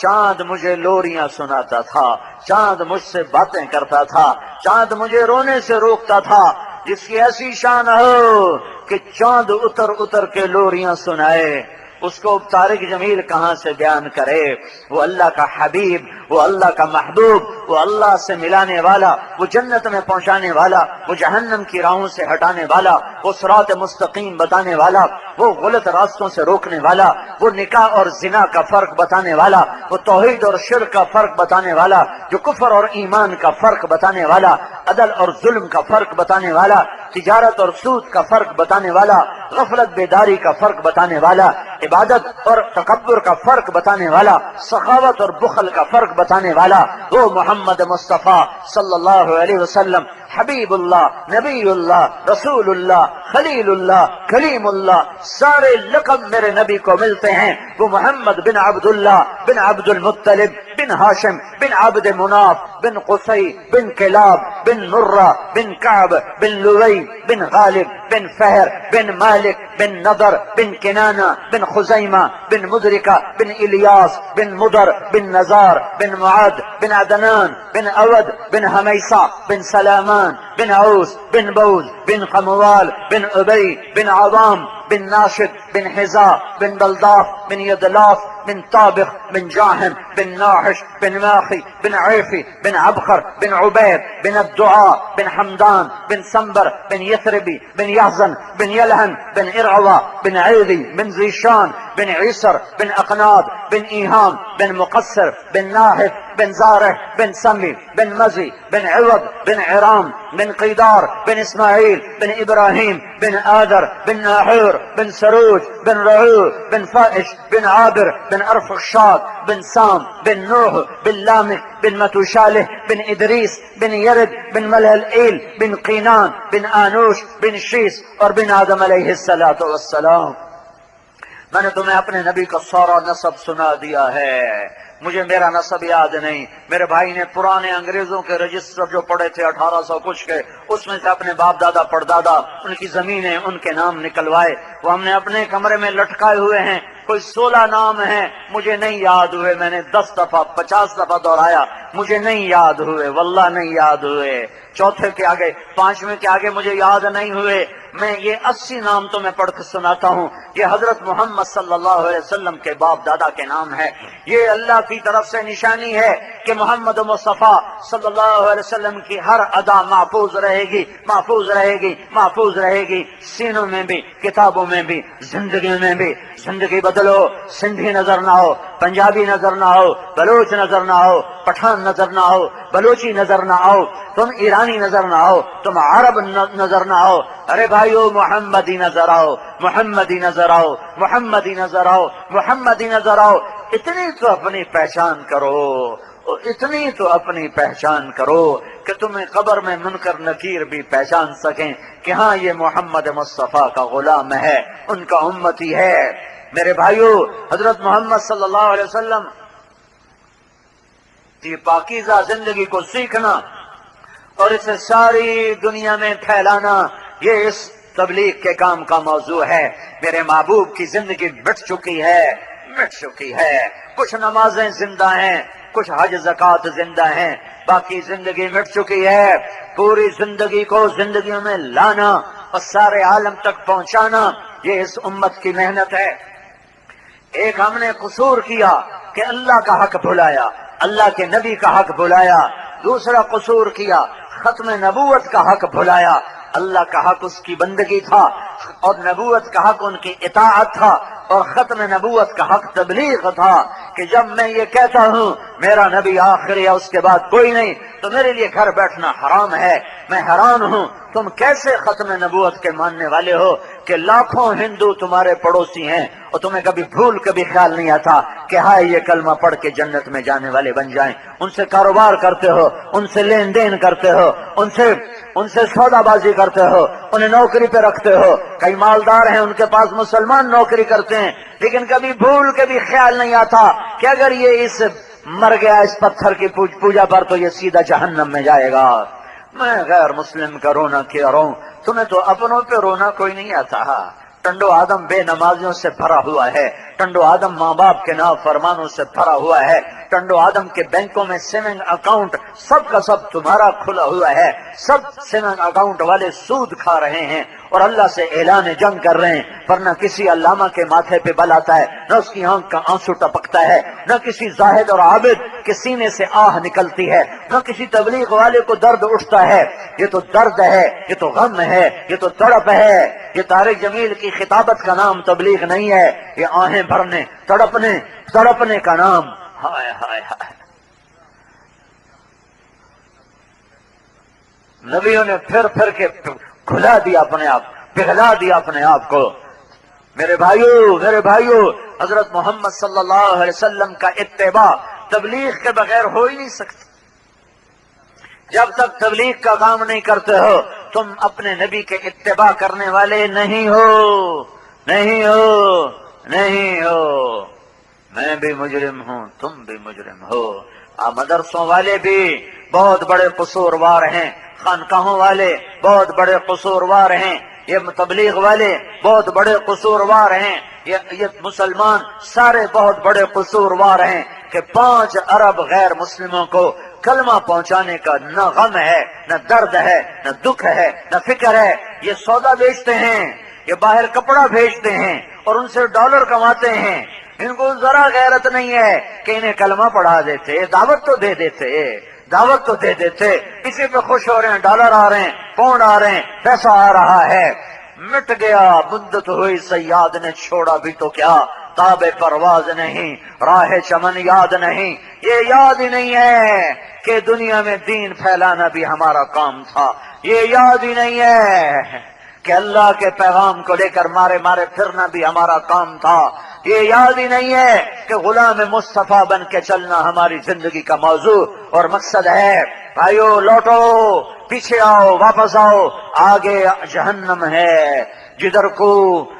چاند مجھے لوریاں سناتا تھا, چاند مجھ سے باتیں کرتا تھا, چاند مجھے رونے سے روکتا تھا. جس کی ایسی شان ہو کہ چاند اتر اتر کے لوریاں سنائے, اس کو طارق جمیل کہاں سے بیان کرے. وہ اللہ کا حبیب, وہ اللہ کا محبوب, وہ اللہ سے ملانے والا, وہ جنت میں پہنچانے والا, وہ جہنم کی راہوں سے ہٹانے والا, وہ صراط مستقیم بتانے والا, وہ غلط راستوں سے روکنے والا, وہ نکاح اور زنا کا فرق بتانے والا, وہ توحید اور شرک کا فرق بتانے والا, جو کفر اور ایمان کا فرق بتانے والا, عدل اور ظلم کا فرق بتانے والا, تجارت اور سود کا فرق بتانے والا, غفلت بیداری کا فرق بتانے والا, عبادت اور تکبر کا فرق بتانے والا, سخاوت اور بخل کا فرق بتانے والا, وہ محمد مصطفیٰ صلی اللہ علیہ وسلم حبیب اللہ, نبی اللہ, رسول اللہ, خلیل اللہ, کلیم اللہ, سارے لقب میرے نبی کو ملتے ہیں. وہ محمد بن عبداللہ بن عبد المطلب بن ہاشم بن عبد مناف بن قصی بن کلاب بن مرہ بن کعب بن لوی بن غالب بن فہر بن مالک بن نضر بن کنانہ بن خزیمہ بن مدرکہ بن الیاس بن مدر بن نزار بن معد بن عدنان بن اود بن حمیصہ بن سلامان بن عوس بن بوز بن قموال بن ابی بن عوام بن ناشد بن حزا بن بلداف بن يدلاف بن طابخ بن جاهم بن ناحش بن ماخي بن عيفي بن عبخر بن عبيد بن الدعاء بن حمدان بن سنبر بن يثربي بن يهزن بن يلهن بن إرعوى بن عيذي بن زيشان بن عيسر بن أقناد بن إيهام بن مقصر بن ناهف بن زارع بن سمي بن مزي بن عوض بن عرام بن قيدار بن إسماعيل بن إبراهيم بن آذر بن ناحور بن سروج بن رعو بن فائش بن عابر بن أرفخشاد بن سام بن نوح بن لامح بن متوشاله بن إدريس بن يرد بن ملهلئيل بن قينان بن آنوش بن شيس اور بن آدم علیہ الصلاۃ والسلام. میں نے تمہیں اپنے نبی کا سارا نسب سنا دیا ہے, مجھے میرا نسب یاد نہیں. میرے بھائی نے پرانے انگریزوں کے رجسٹر جو پڑے تھے 1800 کچھ کے, اس میں سے اپنے باپ دادا پردادا ان کی زمینیں ان کے نام نکلوائے, وہ ہم نے اپنے کمرے میں لٹکائے ہوئے ہیں. کوئی 16 نام ہیں, مجھے نہیں یاد ہوئے. میں نے 10 دفعہ 50 دفعہ دہرایا, مجھے نہیں یاد ہوئے, واللہ نہیں یاد ہوئے. چوتھے کے آگے, پانچویں کے آگے مجھے یاد نہیں ہوئے. میں یہ 80 نام تو میں پڑھ کے سناتا ہوں. یہ حضرت محمد صلی اللہ علیہ وسلم کے باپ دادا کے نام ہے. یہ اللہ کی طرف سے نشانی ہے کہ محمد مصطفیٰ صلی اللہ علیہ وسلم کی ہر ادا محفوظ رہے گی, محفوظ رہے گی, محفوظ رہے گی. سینوں میں بھی, کتابوں میں بھی, زندگی میں بھی. زندگی بدلو, سندھی نظر نہ ہو, پنجابی نظر نہ ہو, بلوچ نظر نہ ہو, پٹھان نظر نہ ہو, بلوچی نظر نہ ہو, تم ایرانی نظر نہ ہو, تم عرب نظر نہ ہو. ارے بھائیو محمدی نظر آؤ, محمدی نظر آؤ, محمدی نظر آؤ, محمدی نظر آؤ. اتنی تو اپنی پہچان کرو, اتنی تو اپنی پہچان کرو کہ تمہیں قبر میں منکر نکیر بھی پہچان سکیں کہ ہاں یہ محمد مصطفیٰ کا غلام ہے, ان کا امتی ہے. میرے بھائیو, حضرت محمد صلی اللہ علیہ وسلم کی پاکیزہ زندگی کو سیکھنا اور اسے ساری دنیا میں پھیلانا, یہ اس تبلیغ کے کام کا موضوع ہے. میرے محبوب کی زندگی مٹ چکی ہے, مٹ چکی ہے. کچھ نمازیں زندہ ہیں, کچھ حج زکات زندہ ہیں, باقی زندگی مٹ چکی ہے. پوری زندگی کو زندگیوں میں لانا اور سارے عالم تک پہنچانا, یہ اس امت کی محنت ہے. ایک ہم نے قصور کیا کہ اللہ کا حق بھلایا, اللہ کے نبی کا حق بھلایا. دوسرا قصور کیا, ختم نبوت کا حق بھلایا. اللہ کا حق اس کی بندگی تھا اور نبوت کا حق ان کی اطاعت تھا, اور ختم نبوت کا حق تبلیغ تھا کہ جب میں یہ کہتا ہوں میرا نبی آخر یا اس کے بعد کوئی نہیں, تو میرے لیے گھر بیٹھنا حرام ہے. میں حیران ہوں تم کیسے ختم نبوت کے ماننے والے ہو, کہ لاکھوں ہندو تمہارے پڑوسی ہیں اور تمہیں کبھی بھول کبھی خیال نہیں آتا کہ ہائے یہ کلمہ پڑھ کے جنت میں جانے والے بن جائیں. ان سے کاروبار کرتے ہو، ان سے لین دین کرتے ہو، ان سے سودا بازی کرتے ہو، انہیں نوکری پہ رکھتے ہو. کئی مالدار ہیں ان کے پاس مسلمان نوکری کرتے ہیں، لیکن کبھی بھول کبھی خیال نہیں آتا کہ اگر یہ مر گیا اس پتھر کی پوجا پر تو یہ سیدھا جہنم میں جائے گا. میں غیر مسلم کا رونا کیا رہوں، تمہیں تو اپنوں پہ رونا کوئی نہیں آتا. ٹنڈو آدم بے نمازیوں سے بھرا ہوا ہے، ٹنڈو آدم ماں باپ کے نافرمانوں سے بھرا ہوا ہے، ٹنڈو آدم کے بینکوں میں سیونگ اکاؤنٹ سب کا سب تمہارا کھلا ہوا ہے. سب سیونگ اکاؤنٹ والے سود کھا رہے ہیں اور اللہ سے اعلان جنگ کر رہے ہیں. پر نہ کسی علامہ کے ماتھے پہ بل آتا ہے، نہ اس کی آنکھ کا آنسو ٹپکتا ہے، نہ کسی زاہد اور عابد کے سینے سے آہ نکلتی ہے، نہ کسی تبلیغ والے کو درد اٹھتا ہے. یہ تو درد ہے، یہ تو غم ہے، یہ تو تڑپ ہے. یہ طارق جمیل کی خطابت کا نام تبلیغ نہیں ہے، یہ آہیں بھرنے تڑپنے کا نام. ہائے ہائے ہائے. نبیوں نے پھر کے کھلا دیا اپنے آپ، پگھلا دیا اپنے آپ کو. میرے بھائیو حضرت محمد صلی اللہ علیہ وسلم کا اتباع تبلیغ کے بغیر ہو ہی نہیں سکتی. جب تک تبلیغ کا کام نہیں کرتے ہو تم اپنے نبی کے اتباع کرنے والے نہیں ہو. میں بھی مجرم ہوں، تم بھی مجرم ہو. مدرسوں والے بھی بہت بڑے قصوروار ہیں، خانقاہوں والے بہت بڑے قصوروار ہیں، یہ تبلیغ والے بہت بڑے قصوروار ہیں، یہ مسلمان سارے بہت بڑے قصوروار ہیں کہ 5 ارب غیر مسلموں کو کلمہ پہنچانے کا نہ غم ہے، نہ درد ہے، نہ دکھ ہے، نہ فکر ہے. یہ سودا بیچتے ہیں، یہ باہر کپڑا بھیجتے ہیں اور ان سے ڈالر کماتے ہیں. ان کو ذرا غیرت نہیں ہے کہ انہیں کلمہ پڑھا دیتے، دعوت تو دے دیتے. اسی پہ خوش ہو رہے ہیں، ڈالر آ رہے ہیں، پاؤنڈ آ رہے ہیں، پیسہ آ رہا ہے. مٹ گیا مدت ہوئی سیاد نے چھوڑا بھی تو کیا، تاب پرواز نہیں، راہ چمن یاد نہیں. یہ یاد ہی نہیں ہے کہ دنیا میں دین پھیلانا بھی ہمارا کام تھا. یہ یاد ہی نہیں ہے کہ اللہ کے پیغام کو لے کر مارے پھرنا بھی ہمارا کام تھا. یہ یاد ہی نہیں ہے کہ غلام مصطفیٰ بن کے چلنا ہماری زندگی کا موضوع اور مقصد ہے. بھائیو لوٹو، پیچھے آؤ، واپس آؤ. آگے جہنم ہے، جدھر کو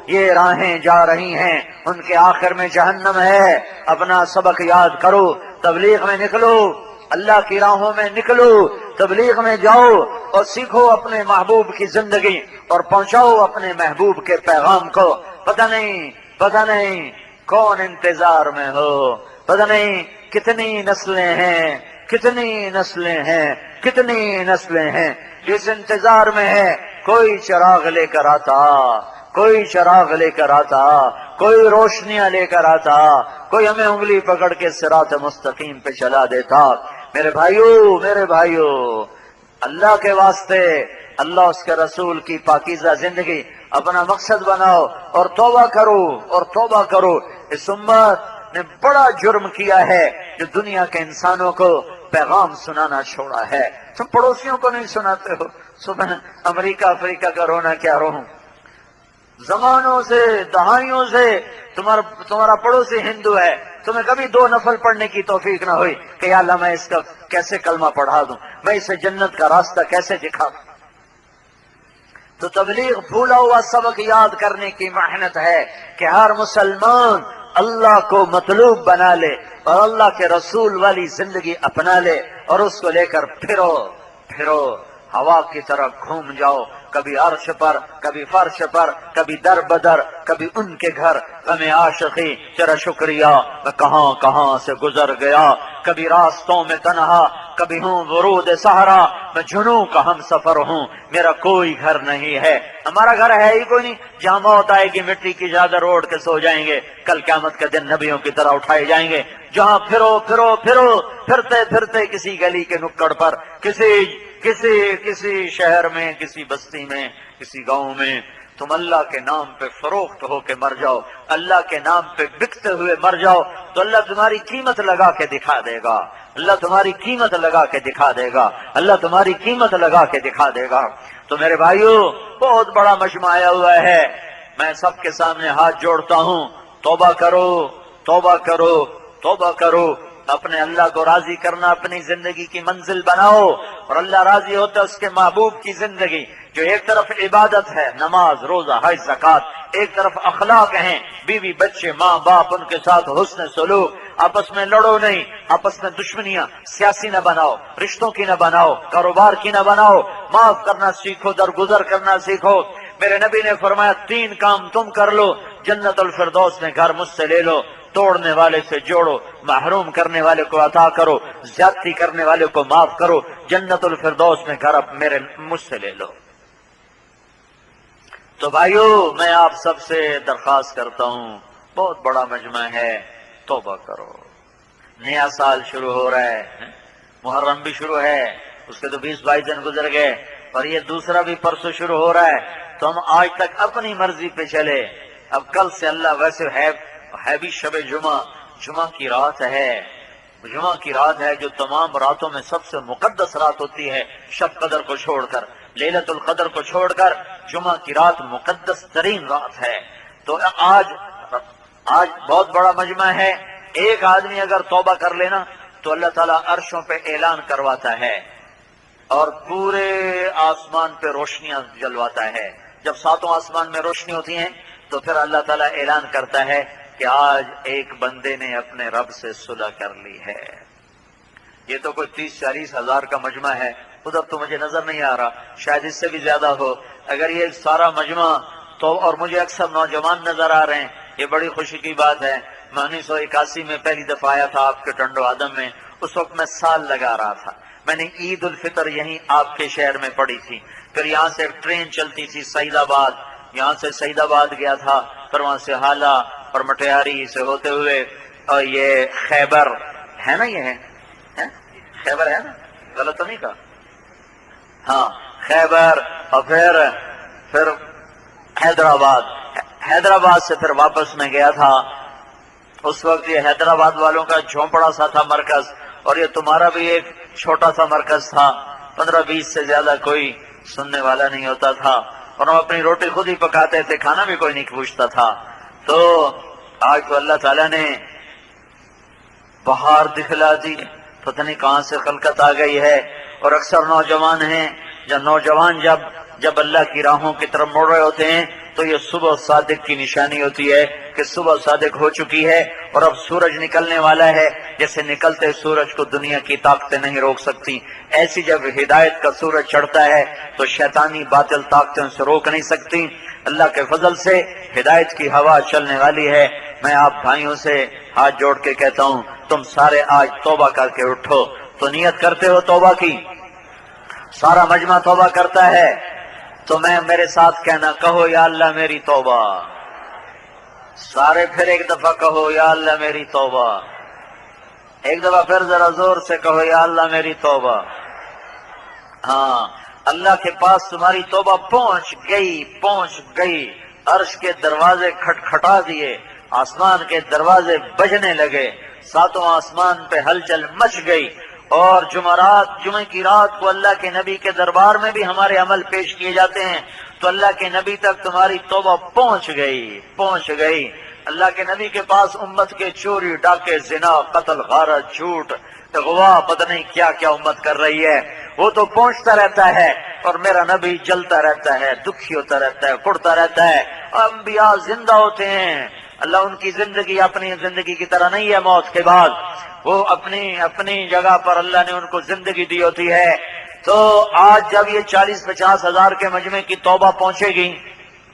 یہ راہیں جا رہی ہیں ان کے آخر میں جہنم ہے. اپنا سبق یاد کرو، تبلیغ میں نکلو، اللہ کی راہوں میں نکلو، تبلیغ میں جاؤ اور سیکھو اپنے محبوب کی زندگی اور پہنچاؤ اپنے محبوب کے پیغام کو. پتہ نہیں کون انتظار میں ہو، پتہ نہیں کتنی نسلیں ہیں جس انتظار میں ہے. کوئی چراغ لے کر آتا، کوئی روشنیاں لے کر آتا، کوئی ہمیں انگلی پکڑ کے صراط مستقیم پہ چلا دیتا. میرے بھائیو اللہ کے واسطے، اللہ اس کے رسول کی پاکیزہ زندگی اپنا مقصد بناؤ اور توبہ کرو. اس امت نے بڑا جرم کیا ہے جو دنیا کے انسانوں کو پیغام سنانا چھوڑا ہے. تم پڑوسیوں کو نہیں سناتے ہو. صبح امریکہ افریقہ کا رونا کیا رو. زمانوں سے دہائیوں سے تمہارا پڑوسی ہندو ہے، تمہیں کبھی 2 نفل پڑھنے کی توفیق نہ ہوئی کہ یا اللہ میں اس کا کیسے کلمہ پڑھا دوں، میں اسے جنت کا راستہ کیسے دکھا دوں. تو تبلیغ بھولا ہوا سبق یاد کرنے کی محنت ہے کہ ہر مسلمان اللہ کو مطلوب بنا لے اور اللہ کے رسول والی زندگی اپنا لے اور اس کو لے کر پھرو ہوا کی طرح گھوم جاؤ، کبھی عرش پر، کبھی فرش پر، کبھی در بدر، کبھی ان کے گھر. غم عاشقی تیرا شکریہ میں کہاں سے گزر گیا. کبھی راستوں میں تنہا، کبھی ہوں ورود صحرا، میں جنوں کا ہم سفر ہوں، میرا کوئی گھر نہیں ہے. ہمارا گھر ہے ہی کوئی نہیں. جہاں موت آئے گی مٹی کی چادر اوڑھ کے سو جائیں گے، کل قیامت کے دن نبیوں کی طرح اٹھائے جائیں گے. جہاں پھرتے کسی گلی کے نکڑ پر، کسی شہر میں، کسی بستی میں، کسی گاؤں میں تم اللہ کے نام پہ فروخت ہو کے مر جاؤ، اللہ کے نام پہ بکتے ہوئے مر جاؤ تو اللہ تمہاری قیمت لگا کے دکھا دے گا. اللہ تمہاری قیمت لگا کے دکھا دے گا. اللہ تمہاری قیمت لگا کے دکھا دے گا. تو میرے بھائیو بہت بڑا مجمع آیا ہوا ہے. میں سب کے سامنے ہاتھ جوڑتا ہوں، توبہ کرو، توبہ کرو، توبہ کرو، اپنے اللہ کو راضی کرنا اپنی زندگی کی منزل بناؤ، اور اللہ راضی ہوتا ہے اس کے محبوب کی زندگی جو ایک طرف عبادت ہے، نماز، روزہ، حج، زکوٰۃ، ایک طرف اخلاق ہیں، بیوی بچے، ماں باپ، ان کے ساتھ حسن سلوک، آپس میں لڑو نہیں، آپس میں دشمنیاں سیاسی نہ بناؤ، رشتوں کی نہ بناؤ، کاروبار کی نہ بناؤ، معاف کرنا سیکھو، درگزر کرنا سیکھو۔ میرے نبی نے فرمایا 3 کام تم کر لو، جنت الفردوس میں گھر مجھ سے لے لو، توڑنے والے سے جوڑو، محروم کرنے والے کو عطا کرو، زیادتی کرنے والے کو معاف کرو، جنت الفردوس میں گھر میرے مجھ سے لے لو۔ تو بھائیو، میں آپ سب سے درخواست کرتا ہوں، بہت بڑا مجمع ہے، توبہ کرو۔ نیا سال شروع ہو رہا ہے، محرم بھی شروع ہے، اس کے تو 20-22 دن گزر گئے، اور یہ دوسرا بھی پرسوں شروع ہو رہا ہے، تو ہم آج تک اپنی مرضی پہ چلے۔ اب کل سے اللہ ویسے ہے بھی شب جمعہ، جمعہ کی رات ہے، جمعہ کی رات ہے جو تمام راتوں میں سب سے مقدس رات ہوتی ہے، شب قدر کو چھوڑ کر، لیلۃ القدر کو چھوڑ کر جمعہ کی رات مقدس ترین رات ہے۔ تو آج بہت بڑا مجمع ہے، ایک آدمی اگر توبہ کر لینا تو اللہ تعالیٰ عرشوں پہ اعلان کرواتا ہے اور پورے آسمان پہ روشنیاں جلواتا ہے۔ جب 7 آسمان میں روشنی ہوتی ہیں تو پھر اللہ تعالیٰ اعلان کرتا ہے کہ آج ایک بندے نے اپنے رب سے صلح کر لی ہے۔ یہ تو کوئی 30-40 ہزار کا مجمع ہے، ادھر تو مجھے نظر نہیں آ رہا، شاید اس سے بھی زیادہ ہو۔ اگر یہ سارا مجمع تو، اور مجھے اکثر نوجوان نظر آ رہے ہیں، یہ بڑی خوشی کی بات ہے۔ میں 1981 میں پہلی دفعہ آیا تھا آپ کے ٹنڈو آدم میں، اس وقت میں سال لگا رہا تھا۔ میں نے عید الفطر یہیں آپ کے شہر میں پڑھی تھی، پھر یہاں سے ٹرین چلتی تھی سعید آباد، یہاں سے سعید آباد گیا تھا، پھر وہاں سے حالہ اور مٹیاری سے ہوتے ہوئے اور یہ خیبر ہے نا، یہ ہے خیبر ہے نا، غلط تو نہیں کہا؟ ہاں خیبر، اور پھر حیدرآباد سے پھر واپس میں گیا تھا۔ اس وقت یہ حیدرآباد والوں کا جھونپڑا سا تھا مرکز، اور یہ تمہارا بھی ایک چھوٹا سا مرکز تھا، 15-20 سے زیادہ کوئی سننے والا نہیں ہوتا تھا، اور ہم اپنی روٹی خود ہی پکاتے تھے، کھانا بھی کوئی نہیں پوچھتا تھا۔ تو آج تو اللہ تعالیٰ نے بہار دکھلا دی، پتہ نہیں کہاں سے خلقت آ گئی ہے، اور اکثر نوجوان ہیں، نوجوان جب اللہ کی راہوں کی طرف مڑ رہے ہوتے ہیں تو یہ صبح صادق کی نشانی ہوتی ہے کہ صبح صادق ہو چکی ہے اور اب سورج نکلنے والا ہے۔ جیسے نکلتے سورج کو دنیا کی طاقتیں نہیں روک سکتی، ایسی جب ہدایت کا سورج چڑھتا ہے تو شیطانی باطل طاقتیں اسے روک نہیں سکتی۔ اللہ کے فضل سے ہدایت کی ہوا چلنے والی ہے۔ میں آپ بھائیوں سے ہاتھ جوڑ کے کہتا ہوں، تم سارے آج توبہ کر کے اٹھو۔ تو نیت کرتے ہو توبہ کی؟ سارا مجمع توبہ کرتا ہے تو میں میرے ساتھ کہنا، کہو یا اللہ میری توبہ۔ سارے پھر ایک دفعہ کہو یا اللہ میری توبہ، ایک دفعہ پھر ذرا زور سے کہو یا اللہ میری توبہ۔ ہاں، اللہ کے پاس تمہاری توبہ پہنچ گئی، عرش کے دروازے کھٹکھٹا دیے، آسمان کے دروازے بجنے لگے، 7 آسمان پہ ہلچل مچ گئی، اور جمعہ کی رات کو اللہ کے نبی کے دربار میں بھی ہمارے عمل پیش کیے جاتے ہیں، تو اللہ کے نبی تک تمہاری توبہ پہنچ گئی۔ اللہ کے نبی کے پاس امت کے چوری، ڈاکے، زنا، قتل، غارت، جھوٹ، اغوا، پتہ نہیں کیا کیا امت کر رہی ہے، وہ تو پہنچتا رہتا ہے، اور میرا نبی جلتا رہتا ہے، دکھی ہوتا رہتا ہے، کڑتا رہتا ہے۔ انبیاء زندہ ہوتے ہیں، اللہ ان کی زندگی اپنی زندگی کی طرح نہیں ہے، موت کے بعد وہ اپنی جگہ پر اللہ نے ان کو زندگی دی ہوتی ہے۔ تو آج جب یہ 40-50 ہزار کے مجمع کی توبہ پہنچے گی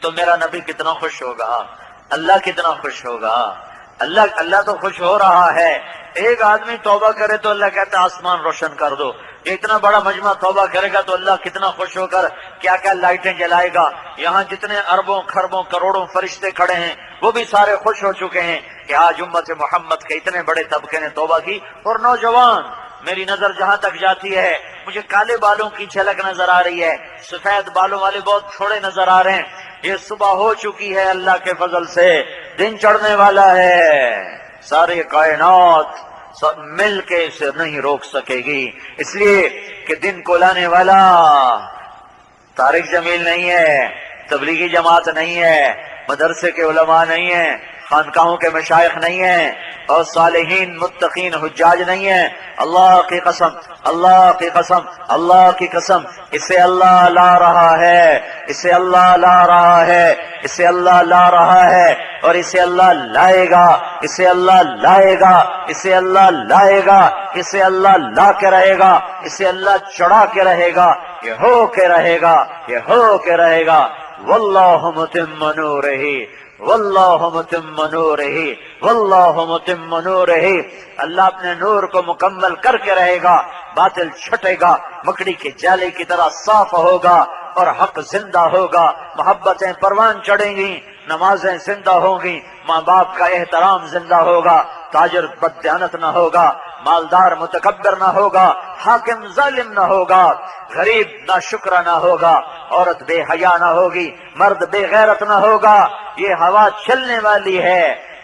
تو میرا نبی کتنا خوش ہوگا، اللہ کتنا خوش ہوگا، اللہ تو خوش ہو رہا ہے۔ ایک آدمی توبہ کرے تو اللہ کہتا ہے آسمان روشن کر دو، یہ اتنا بڑا مجمع توبہ کرے گا تو اللہ کتنا خوش ہو کر کیا کیا لائٹیں جلائے گا۔ یہاں جتنے اربوں خربوں کروڑوں فرشتے کھڑے ہیں وہ بھی سارے خوش ہو چکے ہیں کہ آج امت محمد کے اتنے بڑے طبقے نے توبہ کی۔ اور نوجوان، میری نظر جہاں تک جاتی ہے مجھے کالے بالوں کی جھلک نظر آ رہی ہے، سفید بالوں والے بہت تھوڑے نظر آ رہے ہیں۔ یہ صبح ہو چکی ہے، اللہ کے فضل سے دن چڑھنے والا ہے، ساری کائنات سب مل کے اسے نہیں روک سکے گی، اس لیے کہ دن کو لانے والا طارق جمیل نہیں ہے، تبلیغی جماعت نہیں ہے، مدرسے کے علماء نہیں ہیں، خانقاہوں کے مشائخ نہیں ہیں، اور صالحین متقین حجاج نہیں ہیں۔ اللہ کی قسم، اللہ کی قسم، اللہ کی قسم، اسے اللہ لا رہا ہے، اسے اللہ لا رہا ہے، اسے اللہ لا رہا ہے، اور اسے اللہ لائے گا، اسے اللہ لائے گا، اسے اللہ لائے گا، اسے اللہ لا کے رہے گا، اسے اللہ چڑھا کے رہے گا، یہ ہو کے رہے گا، یہ ہو کے رہے گا۔ واللہ متم نورہ، واللہ متم نورہ، واللہ متم نورہ۔ اللہ اپنے نور کو مکمل کر کے رہے گا، باطل چھٹے گا، مکڑی کے جالے کی طرح صاف ہوگا، اور حق زندہ ہوگا، محبتیں پروان چڑھیں گی، نمازیں زندہ ہوں گی، ماں باپ کا احترام زندہ ہوگا، تاجر بددیانت نہ ہوگا، مالدار متکبر نہ ہوگا، حاکم ظالم نہ ہوگا، غریب ناشکرا نہ ہوگا، عورت بے حیا نہ ہوگی، مرد بے غیرت نہ ہوگا۔ یہ ہوا چلنے والی ہے،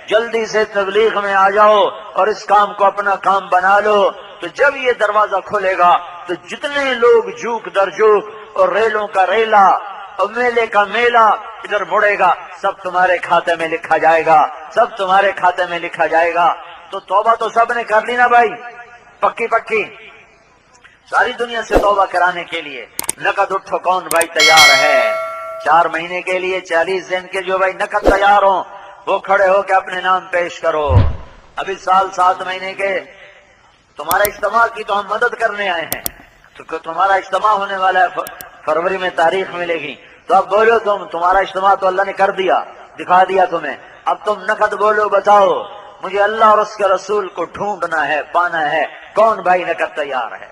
جلدی سے تبلیغ میں آ جاؤ اور اس کام کو اپنا کام بنا لو۔ تو جب یہ دروازہ کھلے گا تو جتنے لوگ جوک در جوک اور ریلوں کا ریلا اور میلے کا میلہ ادھر مڑے گا، سب تمہارے کھاتے میں لکھا جائے گا، سب تمہارے کھاتے میں لکھا جائے گا۔ تو توبہ تو سب نے کر لی نا بھائی، پکی پکی، ساری دنیا سے توبہ کرانے کے لیے نقد اٹھو، کون بھائی تیار ہے؟ 4 مہینے کے لیے 40 دن کے جو بھائی نقد تیار ہوں وہ کھڑے ہو کے اپنے نام پیش کرو۔ ابھی سال 7 مہینے کے تمہارا اجتماع کی تو ہم مدد کرنے آئے ہیں، تو تمہارا اجتماع ہونے والا ہے، فروری میں تاریخ ملے گی، تو اب بولو تمہارا اجتماع تو اللہ نے کر دیا، دکھا دیا تمہیں، اب تم نقد بولو، بتاؤ مجھے اللہ اور اس کے رسول کو ڈھونڈنا ہے، پانا ہے، کون بھائی نقد تیار ہے؟